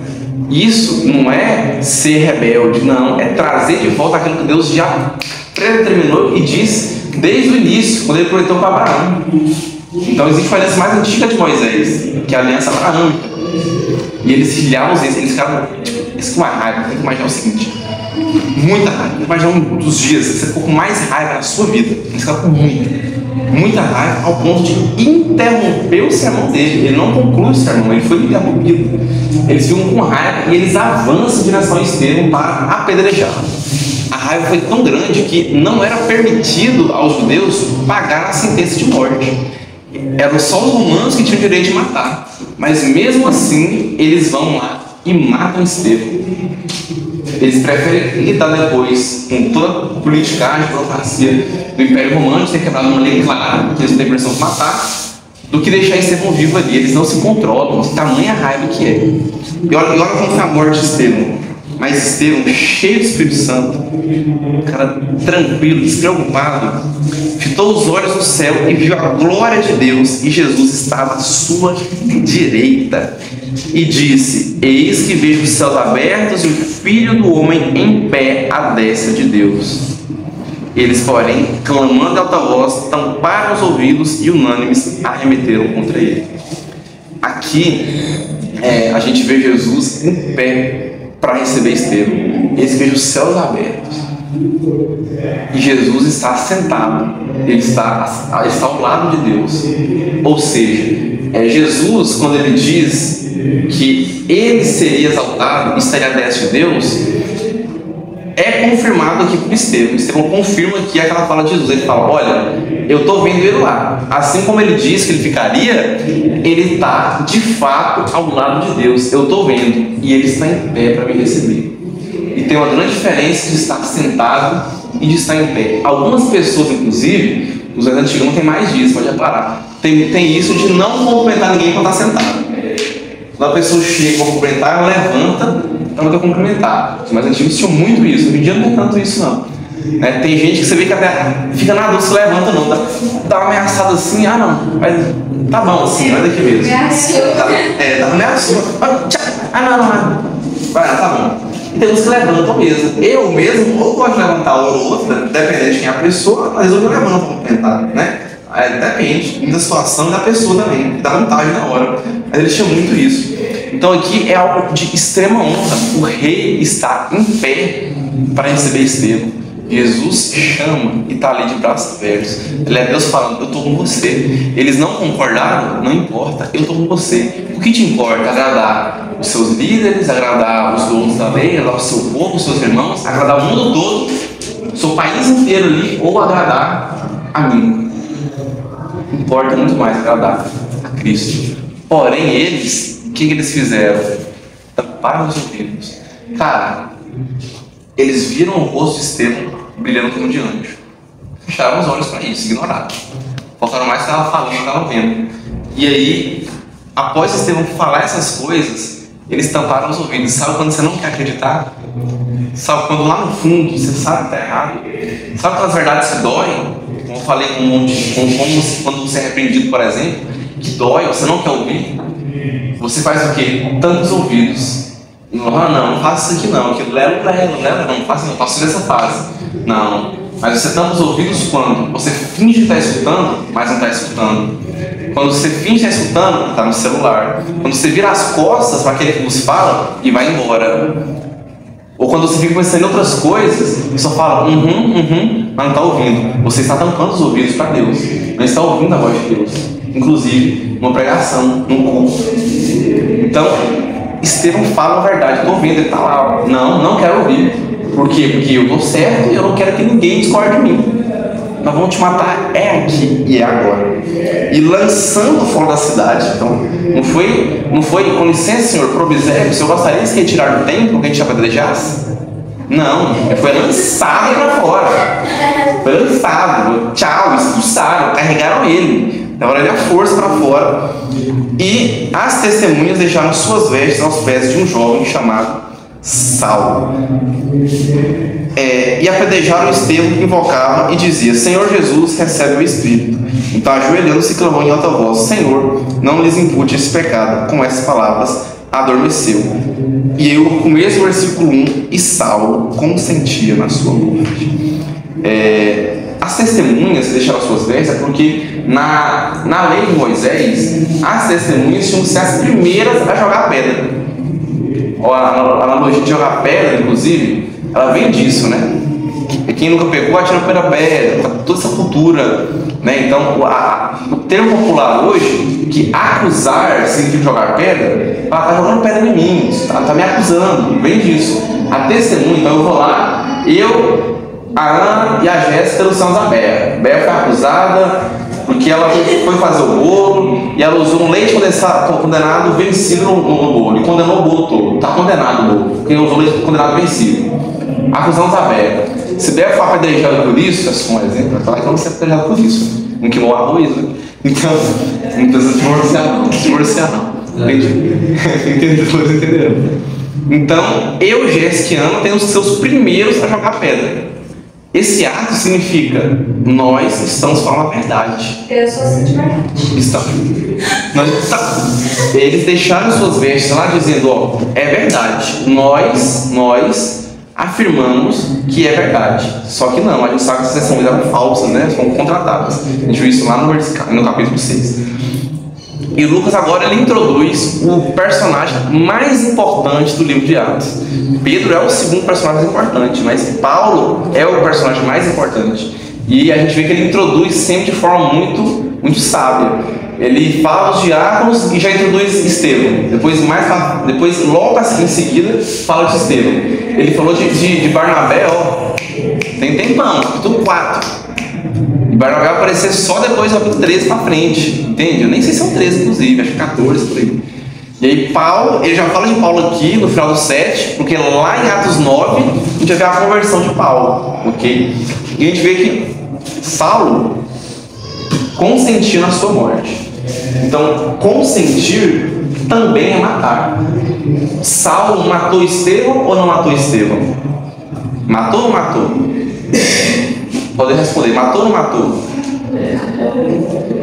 Isso não é ser rebelde, não. É trazer de volta aquilo que Deus já predeterminou e disse desde o início, quando ele prometeu para Abraão. Então existe uma aliança mais antiga de Moisés, que é a aliança abraâmica. E eles rilhavam os dentes, eles ficaram com uma raiva. Tem que imaginar o seguinte: muita raiva. Tem que imaginar um dos dias que você ficou com mais raiva na sua vida. Eles ficaram com muita raiva, ao ponto de interromper o sermão dele. Ele não conclui o sermão, ele foi interrompido. Eles ficam com raiva e eles avançam em direção a Estevão para apedrejá-lo. A raiva foi tão grande que não era permitido aos judeus pagar a sentença de morte. Eram só os romanos que tinham o direito de matar. Mas mesmo assim, eles vão lá e matam Estevão. Eles preferem lidar depois com toda a politicagem, burocracia do Império Romano, ter quebrado uma lei clara, que eles não têm pressão de matar, do que deixar Estevão vivo ali. Eles não se controlam, de tamanha raiva que é. E olha como foi a morte de Estevão. Mas Estevão, cheio do Espírito Santo, cara tranquilo, despreocupado, fitou os olhos no céu e viu a glória de Deus, e Jesus estava à sua direita. E disse: eis que vejo os céus abertos e o Filho do Homem em pé à destra de Deus. Eles, porém, clamando em alta voz, tamparam os ouvidos e unânimes arremeteram contra ele. Aqui a gente vê Jesus em pé para receber Estevão. Eles vejam os céus abertos e Jesus está sentado. Ele está ao lado de Deus. Ou seja, Jesus, quando ele diz que ele seria exaltado e estaria à destra de Deus, é confirmado aqui por Estevão. Estevão confirma aqui aquela fala de Jesus. Ele fala: olha, eu estou vendo ele lá. Assim como ele disse que ele ficaria, ele está de fato ao lado de Deus. Eu estou vendo. E ele está em pé para me receber. E tem uma grande diferença de estar sentado e de estar em pé. Algumas pessoas, inclusive, os antigos não tem mais disso, pode reparar. Tem isso de não cumprimentar ninguém quando está sentado. Quando a pessoa chega para cumprimentar, ela levanta para poder cumprimentar. Os mais antigos tinham muito isso. Hoje em dia não tem tanto isso, não. Tem gente que você vê que até fica na dúvida, se levanta não. Dá uma ameaçada assim, não. Mas tá bom assim, vai daqui mesmo. Dá uma ameaçada. Não. Vai, tá bom. E tem uns que levantam mesmo. Eu mesmo, ou pode levantar uma ou outra, dependendo de quem é a pessoa, mas eu não levanto para cumprimentar, né? Depende da situação e da pessoa também, dá vontade na hora. Mas eles tinham muito isso. Então aqui é algo de extrema honra. O rei está em pé para receber Estevão. Jesus chama e está ali de braços abertos. Ele é Deus falando: eu estou com você. Eles não concordaram? Não importa, eu estou com você. O que te importa? Agradar os seus líderes, agradar os donos da lei, agradar o seu povo, os seus irmãos, agradar o mundo todo, o seu país inteiro ali, ou agradar a mim? Importa muito mais agradar Cristo. Porém, eles, o que eles fizeram? Tamparam os ouvidos. Cara, eles viram o rosto de Estevão brilhando como de anjo. Fecharam os olhos para isso, ignoraram. Focaram mais que estava falando, estavam vendo. E aí, após Estevão falar essas coisas, eles tamparam os ouvidos. Sabe quando você não quer acreditar? Sabe quando lá no fundo você sabe que está errado? Sabe quando as verdades se doem? Como eu falei como quando você é repreendido, por exemplo, que dói, você não quer ouvir. Você faz o quê? Tampa os ouvidos. Não faça isso aqui não, que não faça não, passo nessa fase. Não. Mas você tampa os ouvidos quando você finge estar escutando, mas não está escutando. Quando você finge estar escutando, está no celular. Quando você vira as costas para aquele que você fala e vai embora. Ou quando você fica pensando em outras coisas e só fala mas não está ouvindo. Você está tampando os ouvidos para Deus. Não está ouvindo a voz de Deus. Inclusive, numa pregação, num culto. Então, Estevão fala a verdade. Estou ouvindo, ele está lá. Não quero ouvir. Por quê? Porque eu estou certo e eu não quero que ninguém discorde de mim. Nós vamos te matar aqui e agora. E lançando fora da cidade. Então, não foi com licença, senhor, probisério, o senhor gostaria de se retirar do templo que a gente apedrejasse? Não, foi lançado para fora. Foi lançado, tchau, expulsaram, carregaram ele. Levaram ele à força para fora. E as testemunhas deixaram suas vestes aos pés de um jovem chamado Saulo. E apedrejaram Estevão, que invocava e dizia: Senhor Jesus, recebe o Espírito. Então, ajoelhando-se, clamou em alta voz: Senhor, não lhes impute esse pecado. Com essas palavras, adormeceu. E eu, com o mesmo versículo 1, e Saulo consentia na sua morte. As testemunhas que deixaram suas vestes, porque na lei de Moisés, as testemunhas tinham que ser as primeiras a jogar pedra. A analogia de jogar pedra, inclusive, ela vem disso, né? Quem nunca pegou, atira a primeira pedra, toda essa cultura, né? Então, o termo popular hoje, que acusar significa jogar pedra, ela está jogando pedra em mim, está me acusando, vem disso. A testemunha, então eu vou lá, a Ana e a Jéssica do São Zabé. Bé foi acusada porque ela foi fazer o bolo e ela usou um leite condenado vencido no bolo e condenou o bolo todo. Está condenado o bolo, porque usou leite condenado vencido. Acusão Zabé. Se Bé for apedrejado por isso, é só um exemplo, vai falar que eu não sei apedrejado por isso. Não queimou arroz, né? Então, não precisa divorciar não. Entenderam? Então, eu, Jéssica e Ana, temos que ser os primeiros a jogar pedra. Esse ato significa: nós estamos falando a verdade. Eu sou assim de verdade. Eles deixaram suas vestes lá dizendo: é verdade. Nós afirmamos que é verdade. Só que não, a gente sabe que essas testemunhas eram falsas, né? Foram contratadas. A gente viu isso lá no capítulo 6. E Lucas agora ele introduz o personagem mais importante do livro de Atos. Pedro é o segundo personagem mais importante, mas Paulo é o personagem mais importante. E a gente vê que ele introduz sempre de forma muito sábia. Ele fala os diáconos e já introduz Estevão. Depois logo assim em seguida, fala de Estevão. Ele falou de Barnabé, tem tempão, capítulo 4. E Barnabé vai aparecer só depois do capítulo 13 para frente, entende? Eu nem sei se são 13, inclusive, acho que 14 por aí. E aí Paulo, ele já fala de Paulo aqui no final do 7, porque lá em Atos 9 a gente vai ver a conversão de Paulo, ok? E a gente vê que Saulo consentiu na sua morte. Então, consentir também é matar. Saulo matou Estevão ou não matou Estevão? Matou ou não matou? Pode responder, matou ou não matou?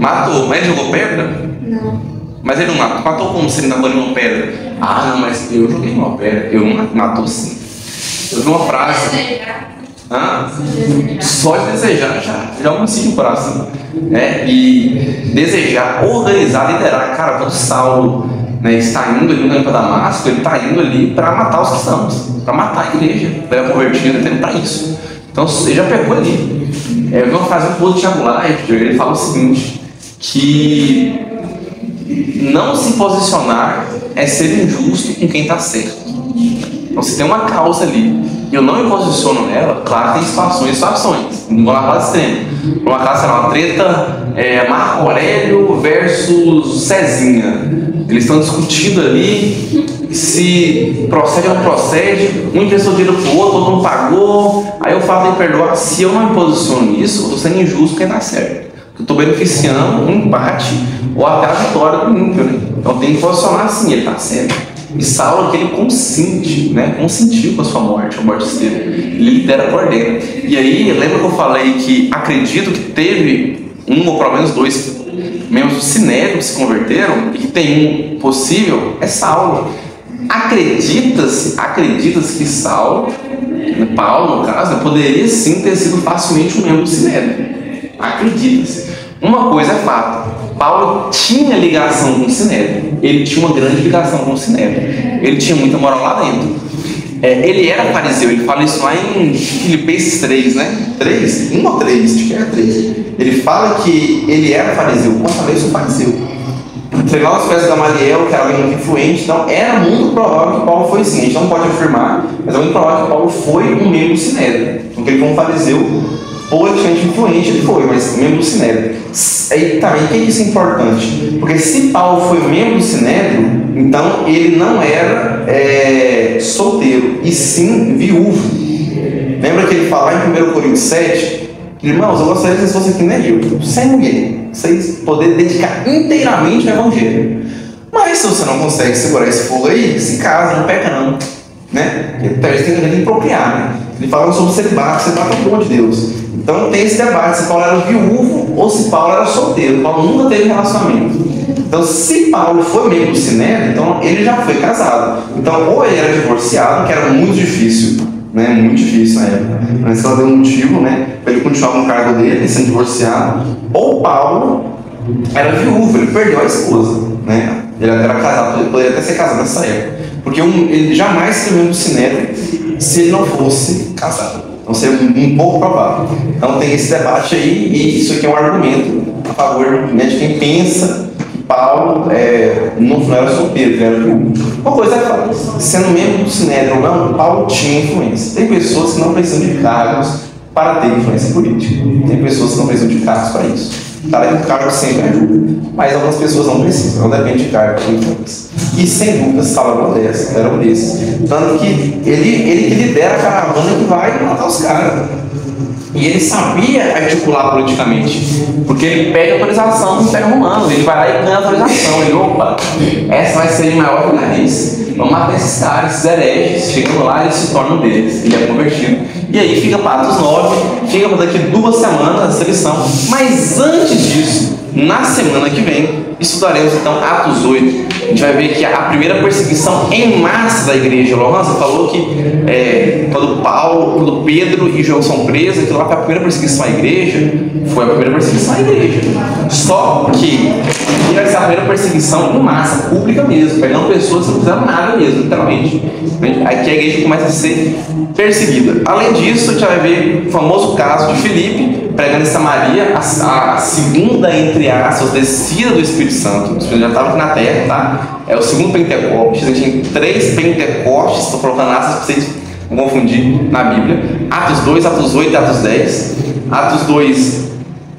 Matou, mas ele jogou pedra? Não. Mas ele não matou. Matou como se ele não jogou uma pedra? Ah, não, mas eu joguei uma pedra. Eu não matou sim. Eu vi uma frase. Só de desejar já é um homicídio no coração. E desejar, organizar, liderar. Cara, quando Saulo está indo ali no caminho para Damasco, ele está indo ali para matar os cristãos, para matar a igreja, para convertir, ele está indo para isso. Então ele já pegou ali. Eu vi uma frase um pouco de Tiago Leifert, ele fala o seguinte: que não se posicionar é ser injusto com quem está certo. Então se tem uma causa ali e eu não me posiciono nela, claro, tem situações, não vou na causa extrema. Uma causa, sei lá, uma treta Marco Aurélio versus Cezinha. Eles estão discutindo ali se procede ou não procede. Um emprestou dinheiro pro outro, outro não pagou. Aí eu falo em perdoar. Se eu não me posiciono nisso, eu estou sendo injusto porque dá certo. Eu estou beneficiando um empate ou até a vitória do ímpio, né? Então tem que posicionar assim, ele está certo. E Saulo, que ele consente, né? Consentiu com a sua morte, a morte dele. Ele lidera, coordena. E aí, lembra que eu falei que acredito que teve um ou pelo menos dois membros do Sinédrio que se converteram e que tem um possível, é Saulo. Acredita-se que Paulo, no caso, poderia sim ter sido facilmente um membro do Sinédrio. Acredita-se. Uma coisa é fato, Paulo tinha ligação com o Sinédrio, ele tinha uma grande ligação com o Sinédrio, ele tinha muita moral lá dentro. Ele era fariseu, ele fala isso lá em Filipenses 3, né? 3? 1 ou 3? Acho que era 3. Ele fala que ele era fariseu, como eu sou fariseu. Treinar os pés de Gamaliel, que era alguém muito influente, então era muito provável que Paulo foi sim. A gente não pode afirmar, mas é muito provável que Paulo foi um membro do Sinédrio. Porque ele foi um fariseu politicamente influente, ele foi, mas membro do Sinédrio. Aí também, por que isso é importante? Porque se Paulo foi membro do Sinédrio, então ele não era solteiro, e sim viúvo. Lembra que ele fala em 1 Coríntios 7? Irmãos, eu gostaria que vocês fossem aqui, né? Eu, sem mulher, vocês poderem dedicar inteiramente ao Evangelho. Mas se você não consegue segurar esse fogo aí, se casa, não peca não, né? Então eles têm que procriar, né? Ele fala sobre celibato é o dom de Deus. Então tem esse debate, se Paulo era viúvo ou se Paulo era solteiro. Paulo nunca teve relacionamento. Então se Paulo foi membro do Sinédrio, então ele já foi casado. Então ou ele era divorciado, que era muito difícil, né? Muito difícil na época. Mas ela deu um motivo, né? Para ele continuar com o cargo dele, sendo divorciado. Ou Paulo era viúvo, ele perdeu a esposa, né? Ele era casado, ele poderia até ser casado nessa época. Porque ele jamais seria membro do Sinédrio se ele não fosse casado. Então seria um pouco provável. Então tem esse debate aí, e isso aqui é um argumento a favor, né, de quem pensa que Paulo não era solteiro, ele era viúvo. Uma coisa é falar, sendo membro do Sinédrio ou não, Paulo tinha influência. Tem pessoas que não precisam de cargos para ter influência política. Tem pessoas que não precisam de cargos para isso. Cara, o cargo sempre ajuda, mas algumas pessoas não precisam, não depende de cargo para influência. E sem dúvida, Saulo era um desses. Tanto que ele que lidera a caravana que vai matar os caras. E ele sabia articular politicamente, porque ele pede autorização do Império Romano, ele vai lá e ganha autorização. Ele, opa, essa vai ser a maior vez. Vamos matar esses caras, esses hereges. Chegando lá, eles se tornam deles, ele é convertido. E aí fica para Atos 9, fica para daqui 2 semanas essa lição. Mas antes disso, na semana que vem, estudaremos então Atos 8. A gente vai ver que a primeira perseguição em massa da igreja. Lohan, você falou que quando Pedro e João são presos, aquilo lá foi a primeira perseguição à igreja. Foi a primeira perseguição à igreja. Só que vai ser a primeira perseguição em massa, pública mesmo, pegando pessoas que não fizeram nada mesmo, literalmente. Aqui a igreja começa a ser perseguida. Além disso, a gente vai ver o famoso caso de Filipe pregando em Samaria, a segunda, entre aspas, descida do Espírito Santo. O Espírito já estava aqui na terra, tá? É o segundo Pentecostes. A gente tem 3 Pentecostes, estou colocando aspas para vocês não confundir na Bíblia. Atos 2, Atos 8 e Atos 10. Atos 2,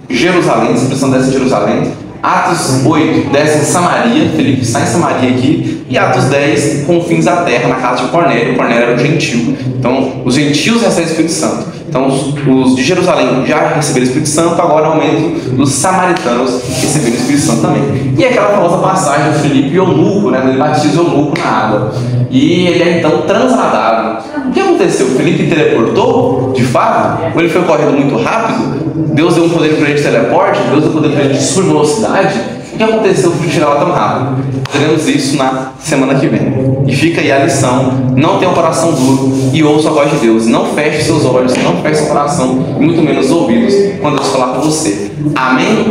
Jerusalém, a expressão desce em Jerusalém. Atos 8, desce em Samaria, Filipe está em Samaria aqui. E Atos 10, confins da terra, na casa de Cornélio. Cornélio era um gentil. Então, os gentios recebem o Espírito Santo. Então, os de Jerusalém já receberam o Espírito Santo, agora é o momento dos samaritanos receberem o Espírito Santo também. E aquela famosa passagem de Filipe e eunuco, né? Ele batiza o eunuco na água. E ele é então transladado. O que aconteceu? Filipe teleportou, de fato? Ou ele foi correndo muito rápido? Deus deu um poder para ele de teleporte? Deus deu um poder para ele de super velocidade? O que aconteceu para chegar lá tão rápido? Teremos isso na semana que vem. E fica aí a lição: não tenha um coração duro e ouça a voz de Deus. Não feche seus olhos, não feche seu coração, e muito menos os ouvidos, quando Deus falar com você. Amém?